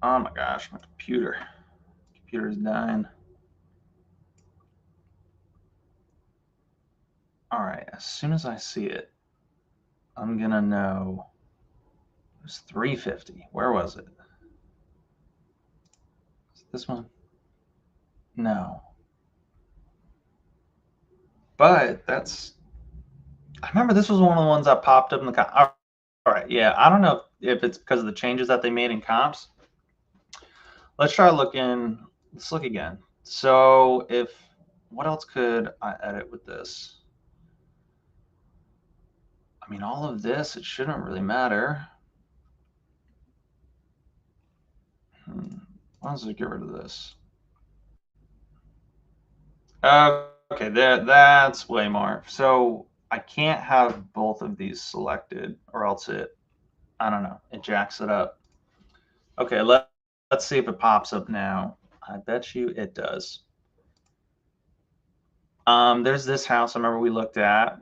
Oh my gosh, my computer is dying. All right, as soon as I see it, I'm gonna know. It was 350. Where was it? Is it this one? No. But that's. I remember this was one of the ones that popped up in the. All right, yeah. I don't know if it's because of the changes that they made in comps. Let's try looking. Let's look again. So what else could I edit with this? I mean, all of this, it shouldn't really matter. Why don't we get rid of this? Okay, that's way more. So I can't have both of these selected, or else I don't know, it jacks it up. Okay, let's see if it pops up now. I bet you it does. There's this house I remember we looked at.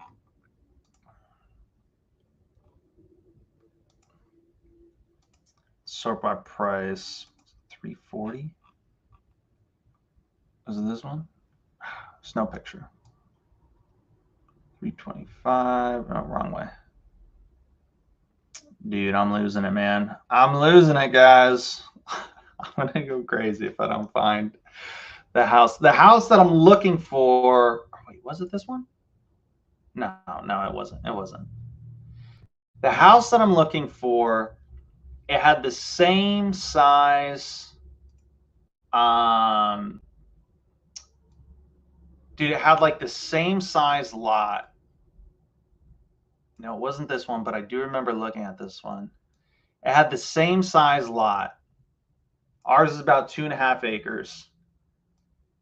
Sort by price, 340. Is it this one? There's no picture. 325. No, wrong way. Dude, I'm losing it, man. I'm losing it, guys. I'm gonna go crazy if I don't find the house. The house that I'm looking for. Wait, was it this one? No, it wasn't. It wasn't. The house that I'm looking for, it had the same size. Dude, it had like the same size lot. No, it wasn't this one, but I do remember looking at this one. It had the same size lot. Ours is about 2.5 acres.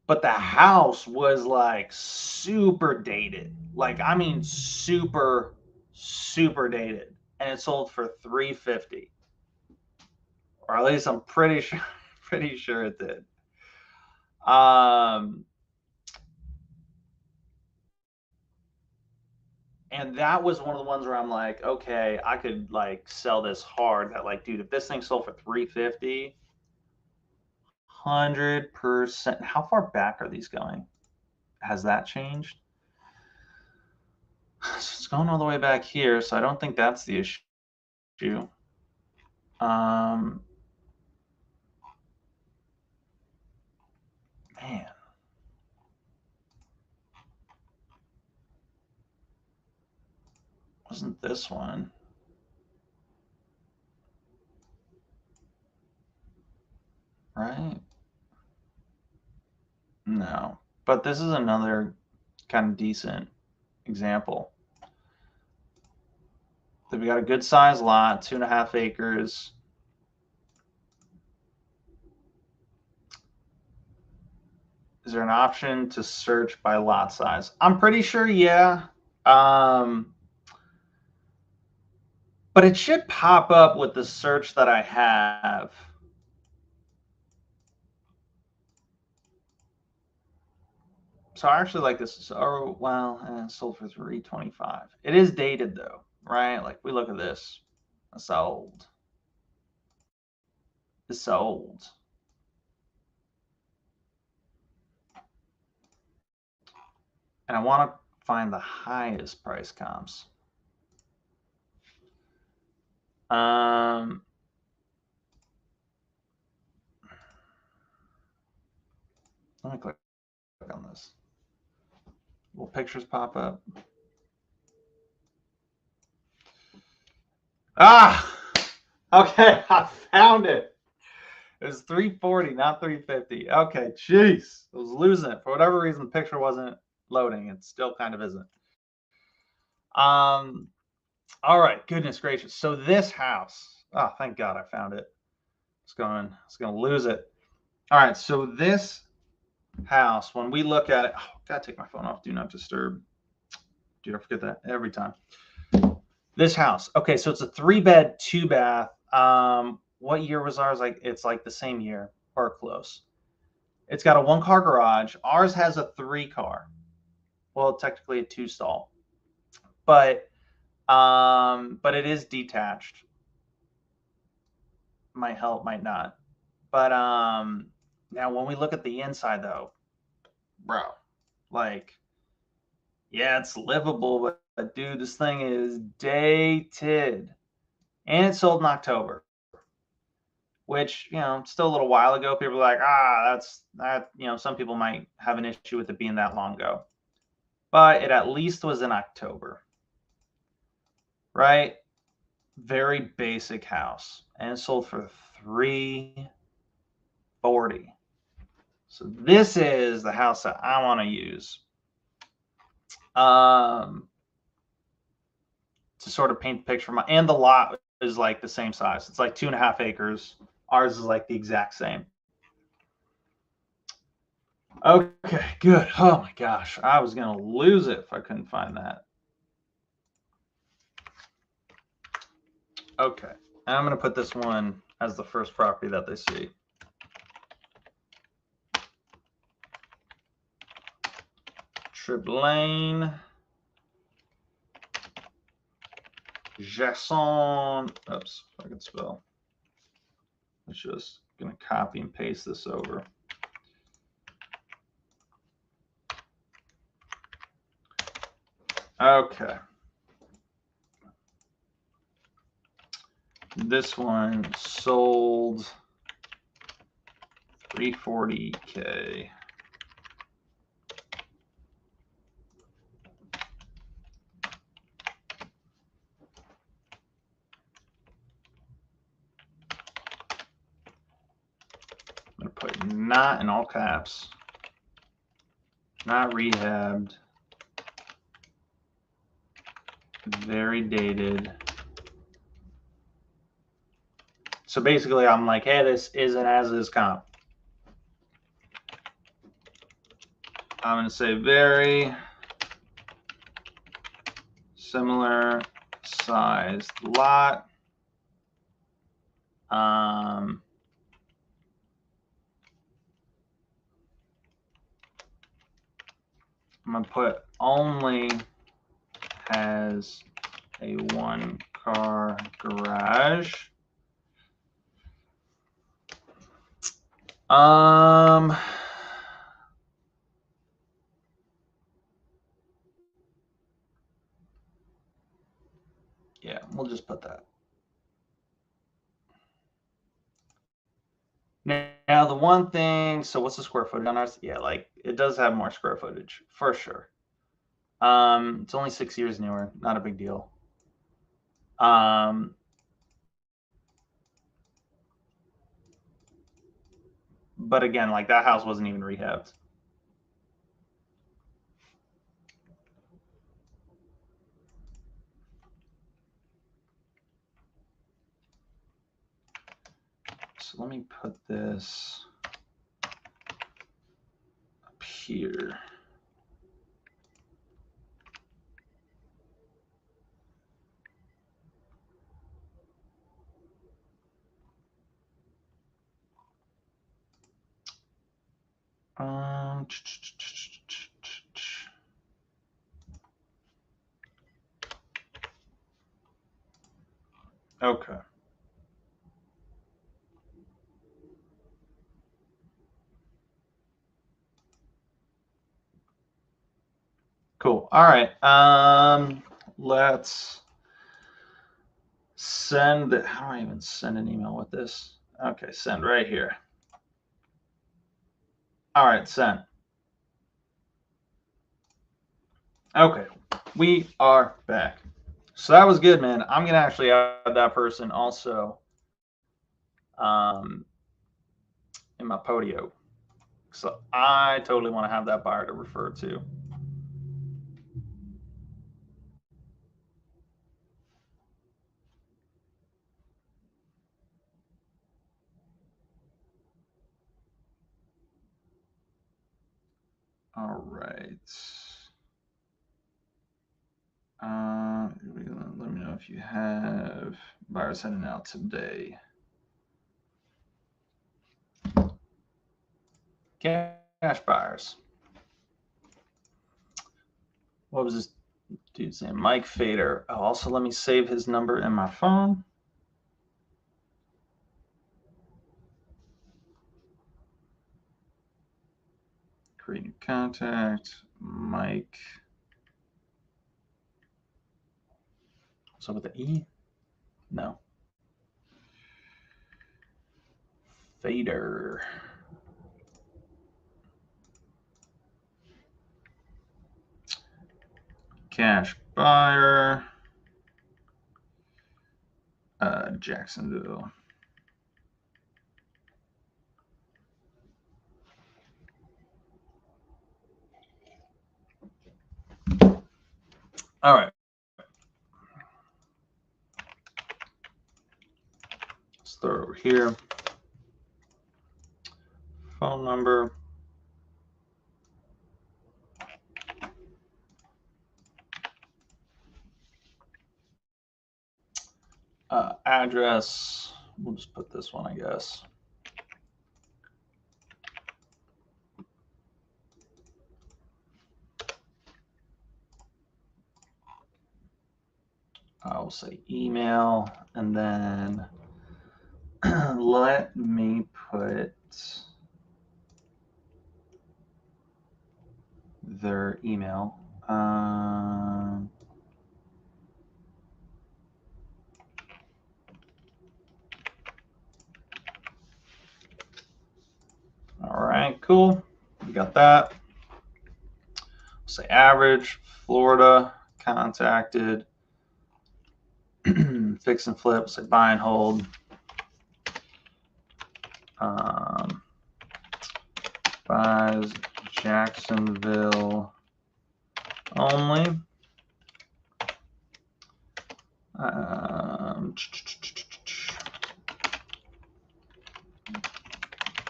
But the house was like super dated. Like, I mean, super, super dated. And it sold for 350. Or at least I'm pretty sure it did. And that was one of the ones where I'm like, okay, I could like sell this hard. That like, dude, if this thing sold for 350, 100%. How far back are these going? Has that changed? So it's going all the way back here, so I don't think that's the issue. Man, wasn't this one? Right? No, but this is another kind of decent example. So we got a good size lot, 2.5 acres. Is there an option to search by lot size? I'm pretty sure, yeah. But it should pop up with the search that I have. So I actually like this. Oh, well, sold for 325. It is dated though, right? Like we look at this. It's old. It's old. And I want to find the highest price comps. Let me click on this. Will pictures pop up? Ah, okay, I found it. It was 340, not 350. Okay, jeez, I was losing it for whatever reason. The picture wasn't loading. It still kind of isn't. All right, goodness gracious. So this house. Oh, thank God I found it. It's gonna lose it. All right, so this house, when we look at it, oh, gotta take my phone off. Do not disturb. Dude, I forget that every time. This house. Okay, so it's a 3-bed, 2-bath. What year was ours? Like it's like the same year or close. It's got a 1-car garage. Ours has a 3-car. Well, technically a 2-stall, but it is detached. Might help, might not. But now when we look at the inside though, bro, like, yeah, it's livable, but dude, this thing is dated, and it sold in October. Which, still a little while ago. People are like, that. Some people might have an issue with it being that long ago, but it at least was in October, right? Very basic house, and it sold for $340. So this is the house that I want to use, to sort of paint the picture. And the lot is like the same size. It's like 2.5 acres. Ours is like the exact same. Okay, good. Oh my gosh, I was gonna lose it if I couldn't find that. Okay, and I'm gonna put this one as the first property that they see. Trib Lane, Jason. Oops, if I can spell. It's just gonna copy and paste this over. Okay. This one sold $340K. I'm gonna put not in all caps. Not rehabbed. Very dated. So basically, I'm like, hey, this is an as-is comp. I'm going to say very similar sized lot. I'm going to put only has a 1-car garage. Yeah, we'll just put that. Now the one thing, so what's the square footage on ours? Yeah, like it does have more square footage for sure. It's only 6 years newer, not a big deal. But again, like that house wasn't even rehabbed. So let me put this up here. Okay. Cool. All right. Let's send. How do I even send an email with this? Okay, send right here. All right, sent. Okay, we are back. So that was good, man. I'm gonna actually add that person also in my Podio. So I totally want to have that buyer to refer to. All right. Let me know if you have buyers heading out today. Cash buyers. What was this dude's name? Mike Fader. Oh, also, let me save his number in my phone. Create new contact. Mike. So with the E? No. Fader. Cash buyer. Jacksonville. All right. Let's throw it over here. Phone number. Address. We'll just put this one, I guess. I'll say email, and then let me put their email. All right, cool. We got that. Say average, Florida, contacted, fix and flip, say buy and hold. Buys Jacksonville only.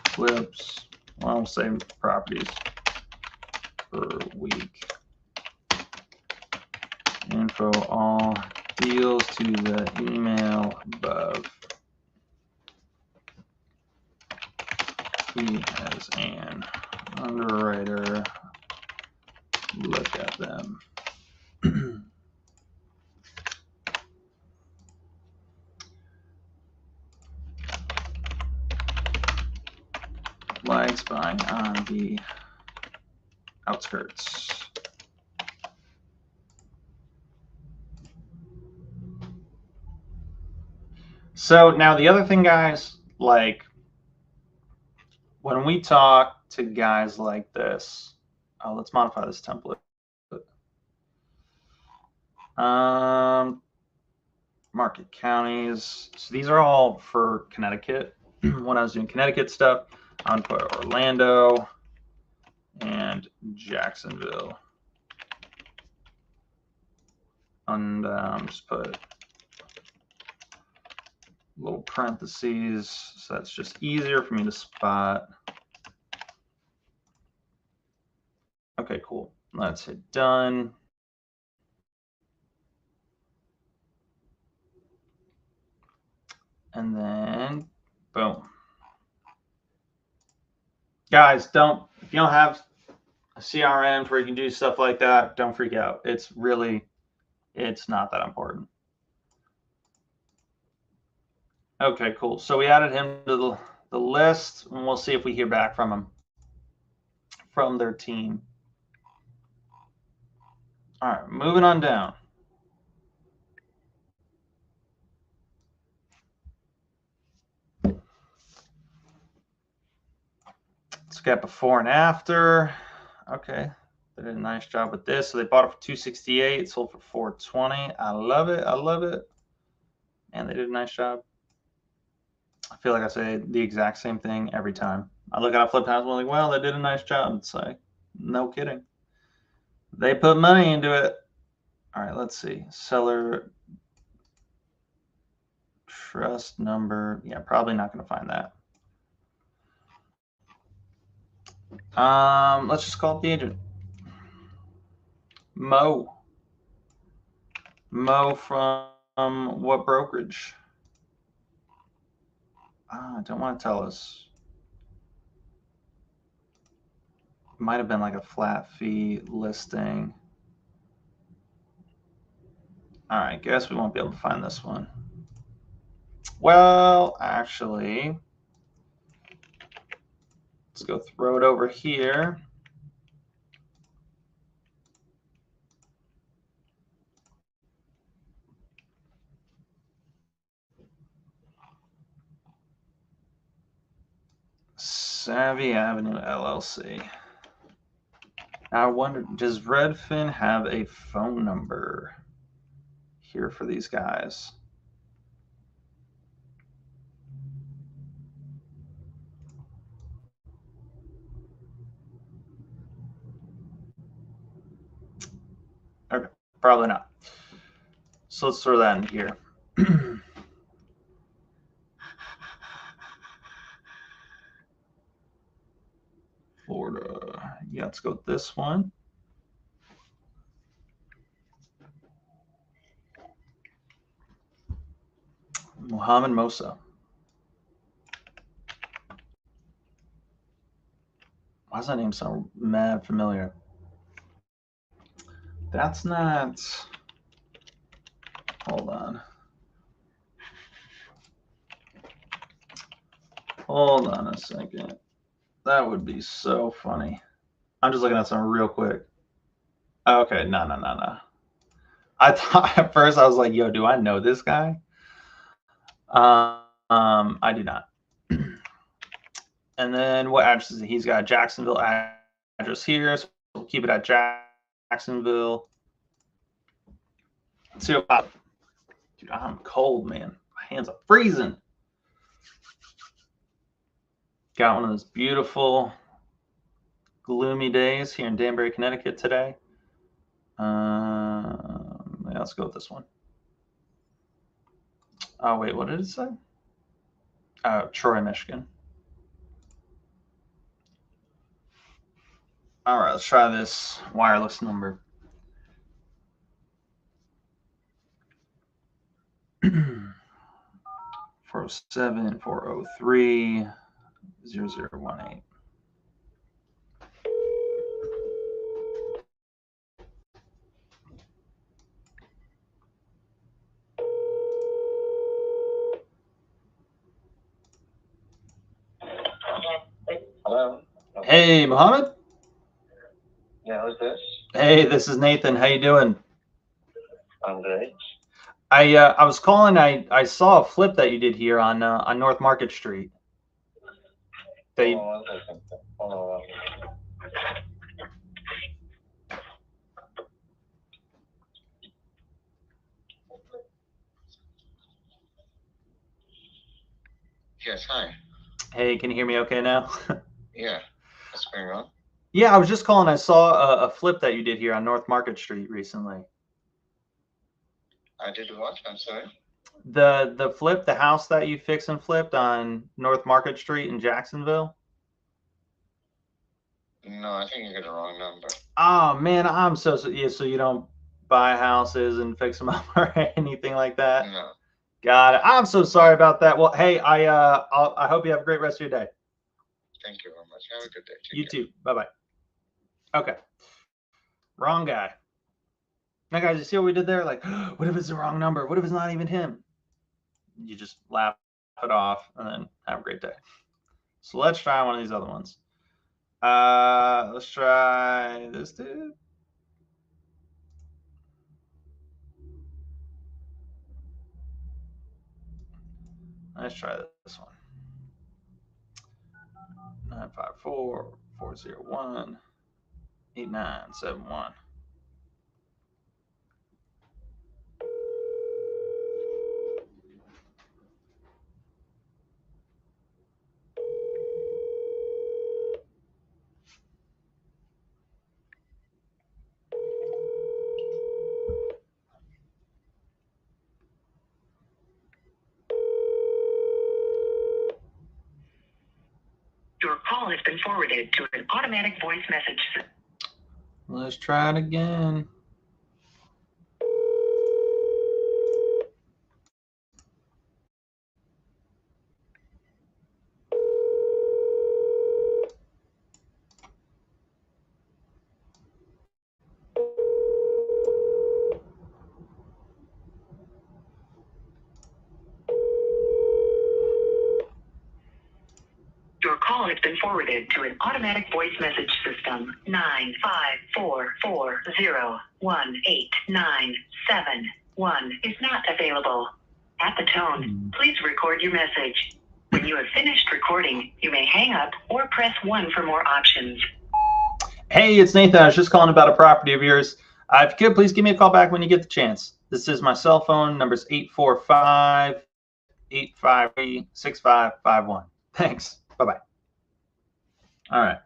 Flips, well, I'll say properties per week. Info all deals to the email above. He has an underwriter look at them. Likes buying on the outskirts. So now the other thing, guys, like when we talk to guys like this, let's modify this template. Market counties. So these are all for Connecticut. When I was doing Connecticut stuff, I would put Orlando and Jacksonville. And just put little parentheses, so that's just easier for me to spot. Okay, cool. Let's hit done. And then boom. Guys, if you don't have a CRM where you can do stuff like that, don't freak out. It's not that important. Okay, cool. So we added him to the list, and we'll see if we hear back from him, from their team. All right, moving on down. Let's get before and after. Okay, they did a nice job with this. So they bought it for $268, sold for $420. I love it. I love it. And they did a nice job. I feel like I say the exact same thing every time. I look at a flip house and I'm like, well, they did a nice job. It's like, no kidding. They put money into it. All right, let's see. Seller trust number. Yeah, probably not going to find that. Let's just call it the agent. Mo from what brokerage? Don't want to tell us. Might have been like a flat fee listing. All right, guess we won't be able to find this one. Well, actually, let's go throw it over here. Savvy Avenue LLC. I wonder, does Redfin have a phone number here for these guys? Okay, probably not. So let's throw that in here. Florida. Yeah, let's go with this one. Mohammed Mosa. Why does that name sound mad familiar? That's not. Hold on. Hold on a second. That would be so funny. I'm just looking at something real quick. Okay, no. I thought at first I was like, yo, do I know this guy? I do not. And then what address is it? He's got a Jacksonville address here, so we'll keep it at Jacksonville. Let's see what pops. Dude, I'm cold, man. My hands are freezing. Got one of those beautiful, gloomy days here in Danbury, Connecticut today. Yeah, let's go with this one. Oh, wait, what did it say? Troy, Michigan. All right, let's try this wireless number. 407 403 0018. Hello. Hey, Mohammed. Yeah, who's this? Hey, this is Nathan. How you doing? I'm great. I was calling. I saw a flip that you did here on North Market Street. That you, Hold on 1 second. Hold on 1 second. Yes, hi. hey, can you hear me okay now? Yeah. What's going on? Yeah, I was just calling. I saw a flip that you did here on North Market Street recently. I did what? I'm sorry. The flip, the house that you fixed and flipped on North Market Street in Jacksonville. No, I think you got the wrong number. Oh man, I'm so yeah. So you don't buy houses and fix them up or anything like that. No. Got it. I'm so sorry about that. Well, hey, I hope you have a great rest of your day. Thank you very much. Have a good day. Take You care. too. Bye bye. Okay. Wrong guy. Now, guys, you see what we did there? Like, what if it's the wrong number? What if it's not even him? You just laugh it off and then have a great day. So let's try one of these other ones. Let's try this dude. Let's try this one. 954-401-8971. Your call has been forwarded to an automatic voice message system. Let's try it again. Your call has been forwarded to an automatic voice message system. 954-401-8971 is not available. At the tone, please record your message. When you have finished recording, you may hang up or press 1 for more options. Hey, it's Nathan. I was just calling about a property of yours. If you could, please give me a call back when you get the chance. This is my cell phone. Number's 845-853-6551. Thanks. Bye-bye. All right.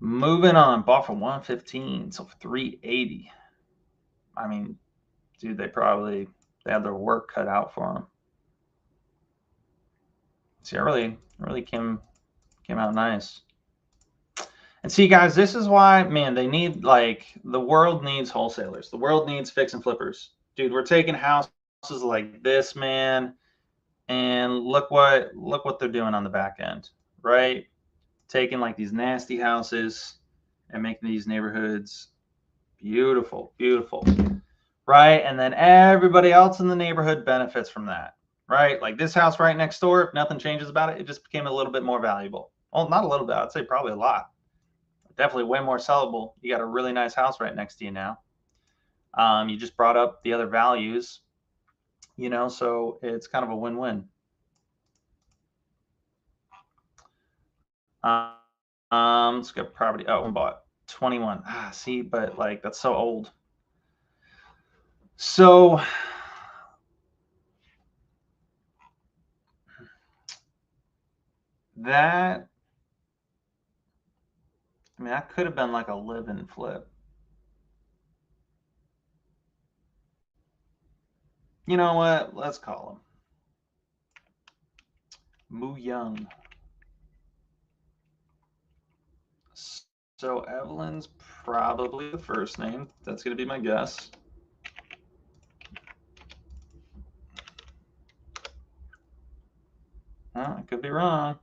Moving on. Bought for $115, sold for $380. I mean, dude, they had their work cut out for them. See, I really came out nice. And see, guys, this is why, man, they need, like, the world needs wholesalers. The world needs fix and flippers. Dude, we're taking houses like this, man, and look what they're doing on the back end, right? Taking like these nasty houses and making these neighborhoods beautiful, beautiful, right? And then everybody else in the neighborhood benefits from that, right? Like this house right next door, if nothing changes about it, it just became a little bit more valuable. Well, not a little bit, I'd say probably a lot. Definitely way more sellable. You got a really nice house right next to you now. You just brought up the other values, you know, so it's kind of a win-win. Let's get property. Oh, we bought 21. See, but like that's so old. So that, I mean, that could have been like a live-in flip. You know what? Let's call him Moo Young. So Evelyn's probably the first name. That's going to be my guess. I could be wrong.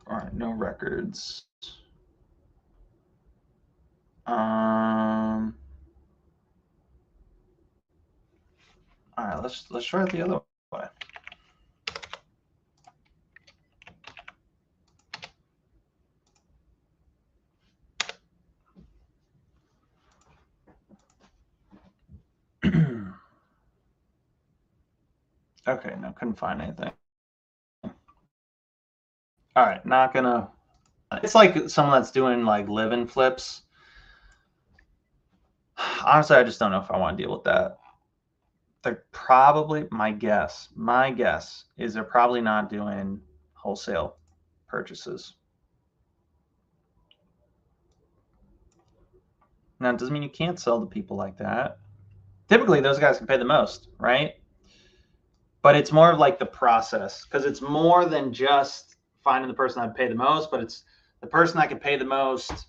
All right, no records. All right, let's try it the other way. Okay, no, couldn't find anything. All right, not gonna. It's like someone that's doing like live-in flips. Honestly, I just don't know if I want to deal with that. They're probably, my guess is they're probably not doing wholesale purchases. Now, it doesn't mean you can't sell to people like that. Typically, those guys can pay the most, right? But it's more of like the process, because it's more than just finding the person that'd pay the most, but it's the person that can pay the most,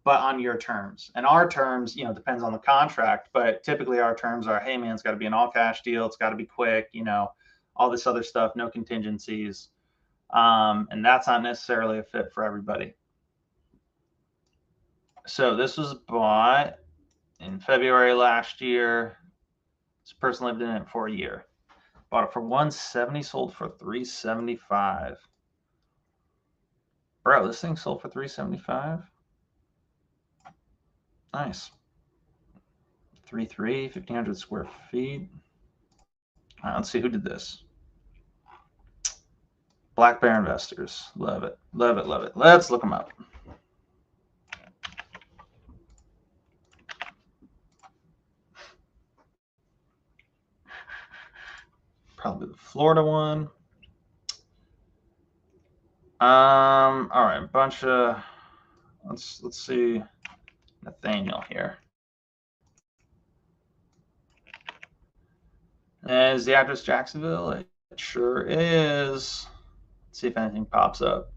but on your terms. And our terms, you know, depends on the contract, but typically our terms are, hey man, it's got to be an all cash deal. It's got to be quick, you know, all this other stuff, no contingencies. And that's not necessarily a fit for everybody. So this was bought in February last year. This person lived in it for a year. Bought it for $170, sold for $375. Bro, this thing sold for $375. Nice. 3.3, 1,500 square feet. All right, let's see who did this. Black Bear Investors. Love it. Love it. Love it. Let's look them up. Probably the Florida one. All right, bunch of let's see Nathaniel here. Is the address Jacksonville? It sure is. Let's see if anything pops up.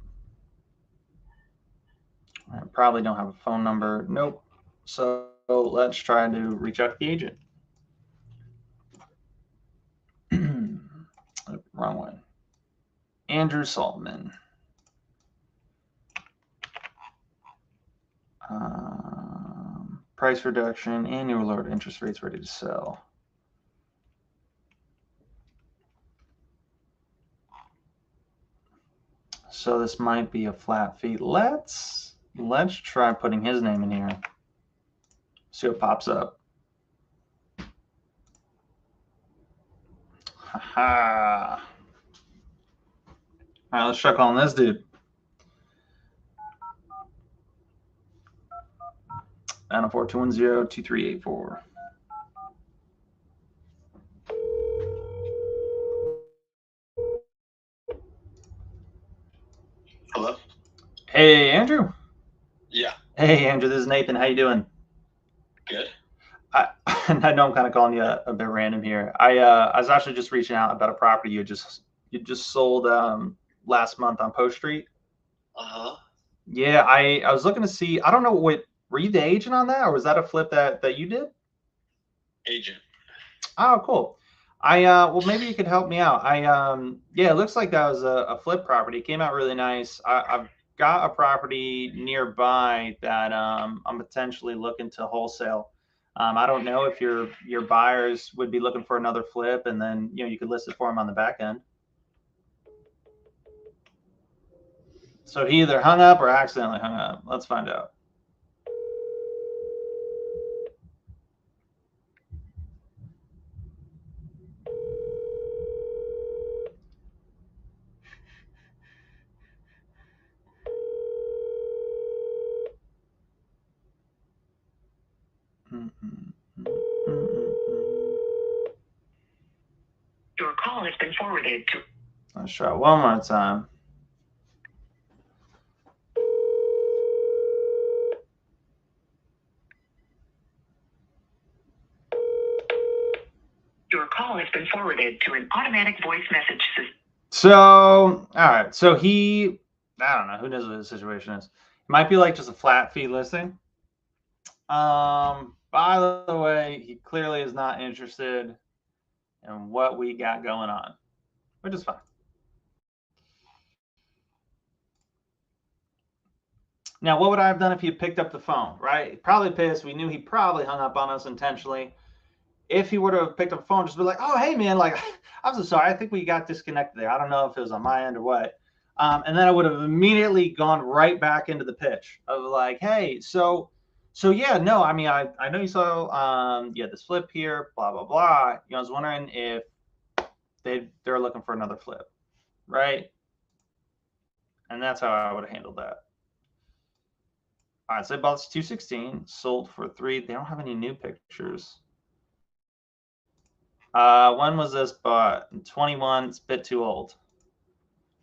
I probably don't have a phone number. Nope. So let's try to reach out to the agent. Wrong one. Andrew Saltman. Price reduction, annual lowered interest rates ready to sell. So this might be a flat fee. Let's try putting his name in here. See what pops up. Haha. All right, let's try calling this dude. 904-210-2384. Hello? Hey, Andrew. Yeah. Hey, Andrew. This is Nathan. How you doing? Good. I know I'm kind of calling you a bit random here. I was actually just reaching out about a property you just sold last month on Post Street. Uh-huh. Yeah, I was looking to see. I don't know what were you the agent on that, or was that a flip that you did? Agent. Oh, cool. Well, maybe you could help me out. Yeah, it looks like that was a flip property. It came out really nice. I've got a property nearby that I'm potentially looking to wholesale. I don't know if your buyers would be looking for another flip, and then you could list it for them on the back end. So he either hung up or accidentally hung up. Let's find out. Your call has been forwarded to. Let's try one more time. Your call has been forwarded to an automatic voice message system. So, all right. So I don't know. Who knows what his situation is? It might be like just a flat fee listing. By the way, he clearly is not interested in what we got going on, which is fine. Now, what would I have done if he picked up the phone, right? Probably pissed. We knew he probably hung up on us intentionally. If he would have picked up the phone, just be like, oh, hey, man, like, I'm so sorry. I think we got disconnected there. I don't know if it was on my end or what. And then I would have immediately gone right back into the pitch of like, hey, so yeah, no, I mean, I know you saw you had this flip here, blah, blah, blah. I was wondering if they're looking for another flip, right? And that's how I would have handled that. All right, so they bought this 216, sold for 3. They don't have any new pictures. When was this bought? 21. It's a bit too old,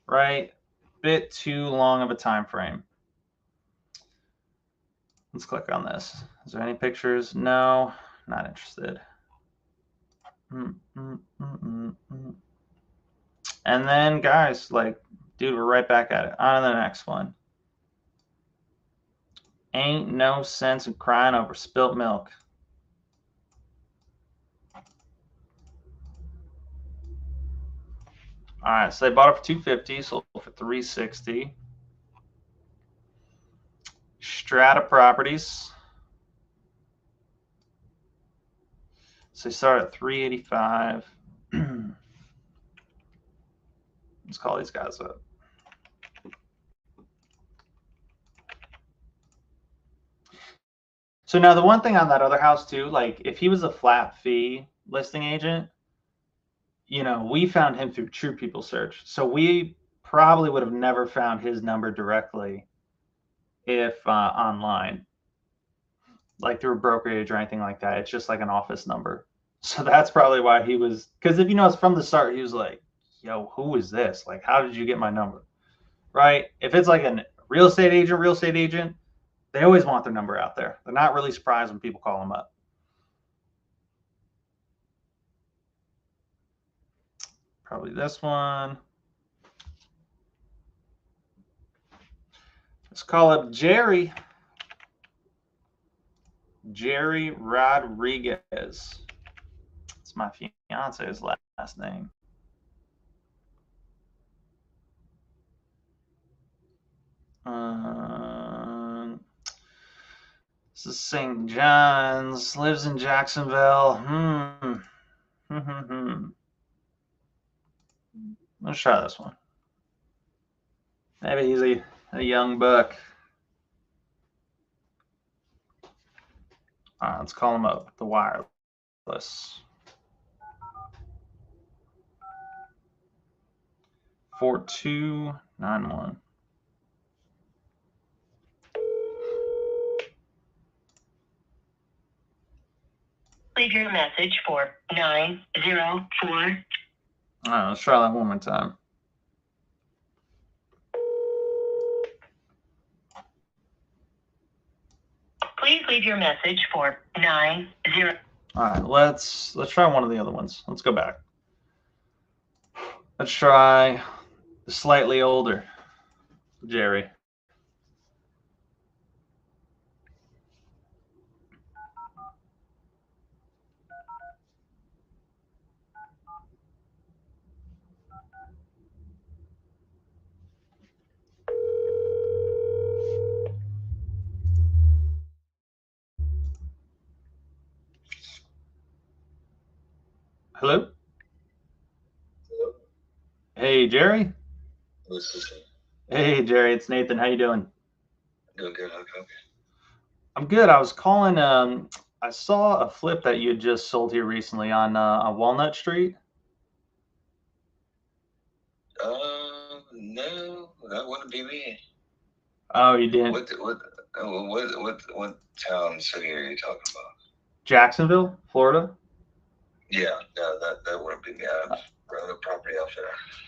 right? Bit too long of a time frame. Let's click on this. Is there any pictures? No, not interested. And then, guys, like, dude, we're right back at it. On to the next one. Ain't no sense in crying over spilt milk. All right, so they bought it for $250, sold for $360. Strata Properties. So they start at $385. Let's call these guys up. So now the one thing on that other house too, like if he was a flat fee listing agent, we found him through True People Search. So we probably would have never found his number directly if online, like through a brokerage or anything like that. It's just like an office number. So that's probably why he was, because if you notice from the start, he was like, yo, who is this? Like, how did you get my number? Right? If it's like a real estate agent, they always want their number out there. They're not really surprised when people call them up. Probably this one. Let's call up Jerry. Jerry Rodriguez. It's my fiance's last name. This is St. John's. Lives in Jacksonville. Let's try this one. Maybe he's a young buck. All right, let's call him up. The wireless. 4291. Leave your message for 904. All right, let's try that one more time. Please leave your message for 90. All right, let's try one of the other ones. Let's go back. Let's try the slightly older Jerry. Hello? Hey, Jerry? Hey, Jerry, it's Nathan. How you doing? Doing good. Okay. I'm good. I was calling. I saw a flip that you had just sold here recently on Walnut Street. No, that wouldn't be me. Oh, you didn't? What town, city are you talking about? Jacksonville, Florida? Yeah, no, that wouldn't be me. I'm running a property out there.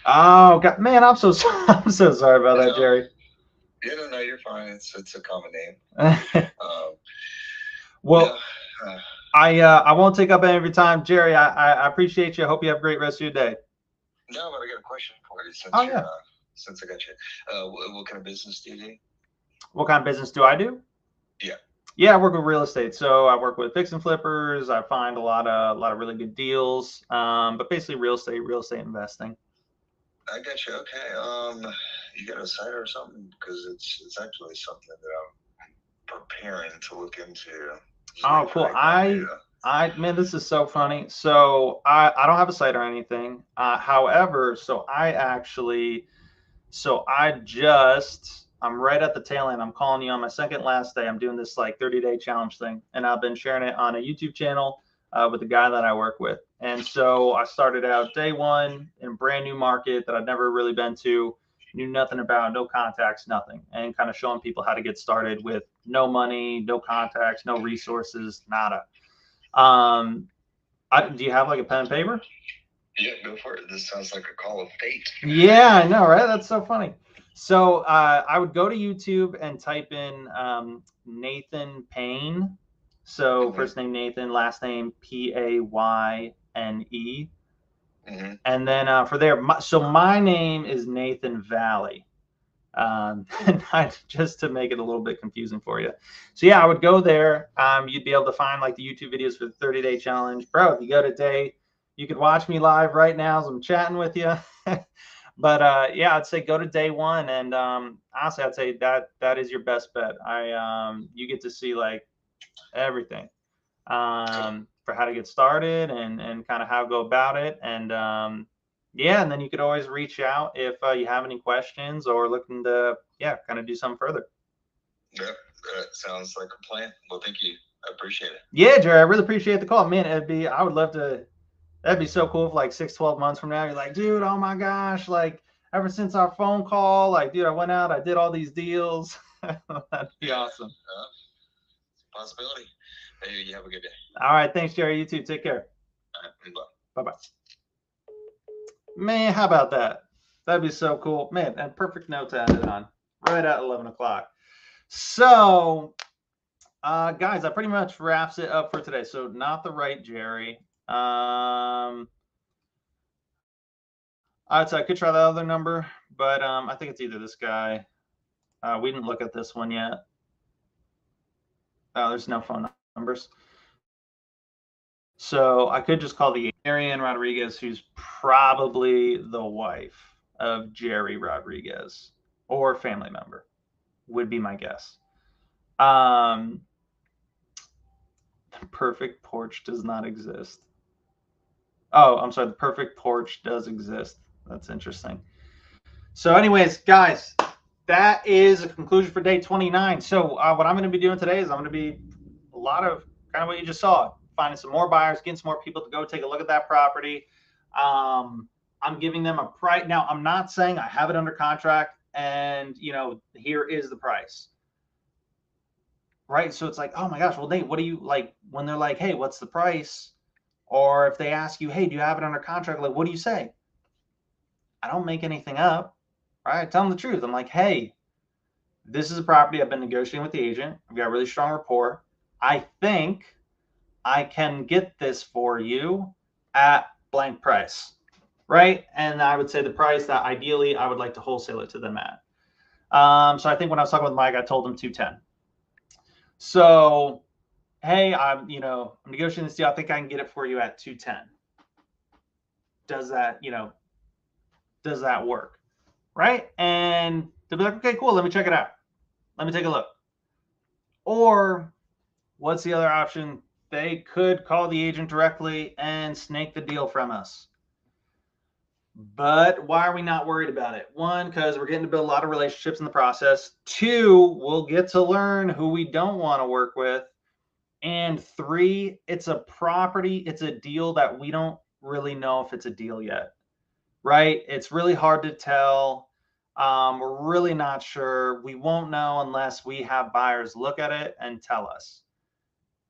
Oh, God, man, I'm so sorry. I'm so sorry about that, Jerry. Yeah, no, you're fine. It's a common name. Well, yeah. I won't take up any of your time, Jerry. I appreciate you. I hope you have a great rest of your day. No, but I got a question for you. Since I got you, what kind of business do you do? What kind of business do I do? Yeah. Yeah, I work with real estate. So I work with fix and flippers. I find a lot of really good deals. But basically real estate investing. I got you. Okay. You got a site or something? Because it's actually something that I'm preparing to look into. Oh, cool. Man, this is so funny. So I don't have a site or anything. However, I'm right at the tail end. I'm calling you on my second last day. I'm doing this like 30-day challenge thing, and I've been sharing it on a YouTube channel with the guy that I work with. And so I started out day one in a brand new market that I'd never really been to, knew nothing about, no contacts, nothing, and kind of showing people how to get started with no money, no contacts, no resources, nada. Do you have like a pen and paper? Yeah, go for it. This sounds like a call of fate. Yeah, I know, right? That's so funny. So I would go to YouTube and type in Nathan Payne. So first name Nathan, last name Payne. And then for there, my name is Nathan Valle. Just to make it a little bit confusing for you. So yeah, I would go there. You'd be able to find like the YouTube videos for the 30-day challenge. Bro, if you go today, you could watch me live right now as I'm chatting with you. But yeah, I'd say go to day one, and honestly, I'd say that is your best bet. You get to see like everything for how to get started and kind of how to go about it, and yeah, and then you could always reach out if you have any questions or looking to kind of do something further. Yeah, that sounds like a plan. Well, thank you. I appreciate it. Yeah, Jerry, I really appreciate the call. Man, I would love to, that'd be so cool if like 6-12 months from now, you're like, dude, oh my gosh, like ever since our phone call, like, dude, I went out, I did all these deals. That'd be awesome. It's a possibility. Hey, you have a good day. All right. Thanks, Jerry. You too. Take care. All right, bye. Bye-bye. Man, how about that? That'd be so cool. Man, and perfect note to end it on. Right at 11 o'clock. So, guys, that pretty much wraps it up for today. So, not the right Jerry. So I could try the other number, but I think it's either this guy. We didn't look at this one yet. Oh, there's no phone numbers. So I could just call the Marianne Rodriguez, who's probably the wife of Jerry Rodriguez or family member, would be my guess. The perfect porch does not exist. Oh, I'm sorry. The perfect porch does exist. That's interesting. So anyways, guys, that is a conclusion for day 29. So what I'm going to be doing today is I'm going to be a lot of kind of what you just saw, finding some more buyers, getting some more people to go take a look at that property. I'm giving them a price. Now, I'm not saying I have it under contract and, here is the price. Right? So it's like, oh my gosh, well, Nate, what do you like when they're like, hey, what's the price? Or if they ask you, hey, do you have it under contract? Like, what do you say? I don't make anything up, right? I tell them the truth. I'm like, hey, this is a property I've been negotiating with the agent. I've got a really strong rapport. I think I can get this for you at blank price, right? And I would say the price that ideally I would like to wholesale it to them at. So I think when I was talking with Mike, I told him 210. So, hey, I'm negotiating this deal. I think I can get it for you at 210. Does that work? Right? And they'll be like, okay, cool. Let me check it out. Let me take a look. Or what's the other option? They could call the agent directly and snake the deal from us. But why are we not worried about it? One, because we're getting to build a lot of relationships in the process. Two, we'll get to learn who we don't want to work with. And three, it's a property, it's a deal that we don't really know if it's a deal yet, right? It's really hard to tell. We're really not sure. We won't know unless we have buyers look at it and tell us.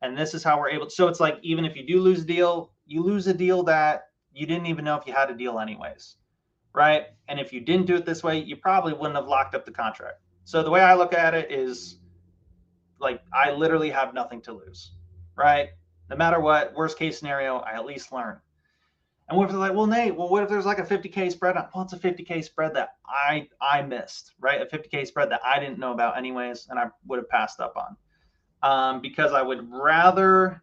And this is how we're able. So it's like, even if you do lose a deal, you lose a deal that you didn't even know if you had a deal anyways, right? And if you didn't do it this way, you probably wouldn't have locked up the contract. So the way I look at it is like, I literally have nothing to lose, right? No matter what, worst case scenario, I at least learn. And what if they're like, well, Nate, what if there's like a 50K spread on? Well, it's a 50K spread that I missed, right? A 50K spread that I didn't know about anyways, and I would have passed up on. Because I would rather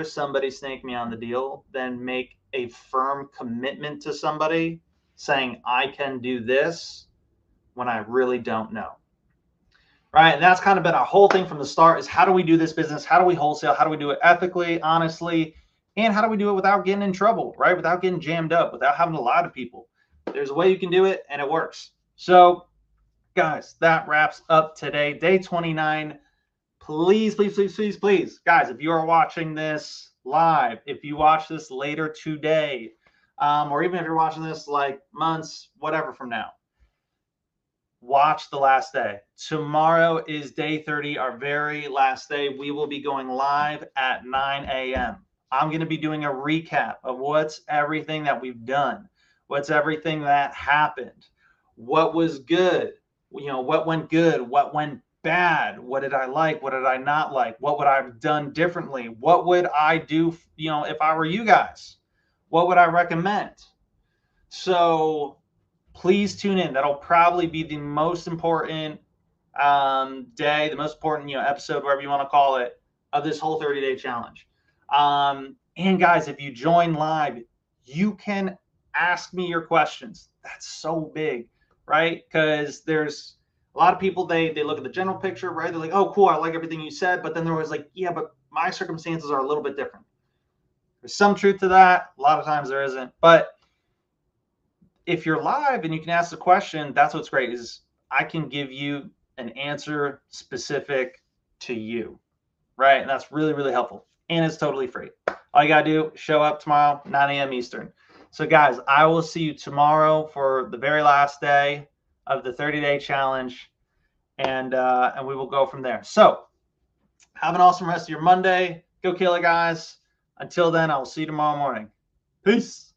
somebody snake me on the deal than make a firm commitment to somebody saying I can do this when I really don't know. Right. And that's kind of been our whole thing from the start, is how do we do this business? How do we wholesale? How do we do it ethically, honestly? And how do we do it without getting in trouble, right? Without getting jammed up, without having to lie to people. There's a way you can do it, and it works. So, guys, that wraps up today, day 29. Please, please, please, please, please, guys, if you are watching this live, if you watch this later today, or even if you're watching this like months, whatever from now, watch the last day. Tomorrow is day 30, our very last day. We will be going live at 9 a.m. I'm going to be doing a recap of what's everything that we've done, what's everything that happened, what was good, what went good, what went bad, what did I like, what did I not like, what would I have done differently, what would I do, if I were you guys, what would I recommend? So please tune in. That'll probably be the most important day, the most important episode, whatever you want to call it, of this whole 30-day challenge. And guys, if you join live, you can ask me your questions. That's so big, right? Because there's a lot of people, they look at the general picture, right? They're like, oh, cool, I like everything you said. But then they're always like, yeah, but my circumstances are a little bit different. There's some truth to that. A lot of times there isn't. But if you're live and you can ask the question, that's what's great, is I can give you an answer specific to you, right? And that's really, really helpful. And it's totally free. All you got to do, show up tomorrow, 9 a.m. Eastern. So, guys, I will see you tomorrow for the very last day of the 30-day challenge, and we will go from there. So, have an awesome rest of your Monday. Go kill it, guys. Until then, I will see you tomorrow morning. Peace.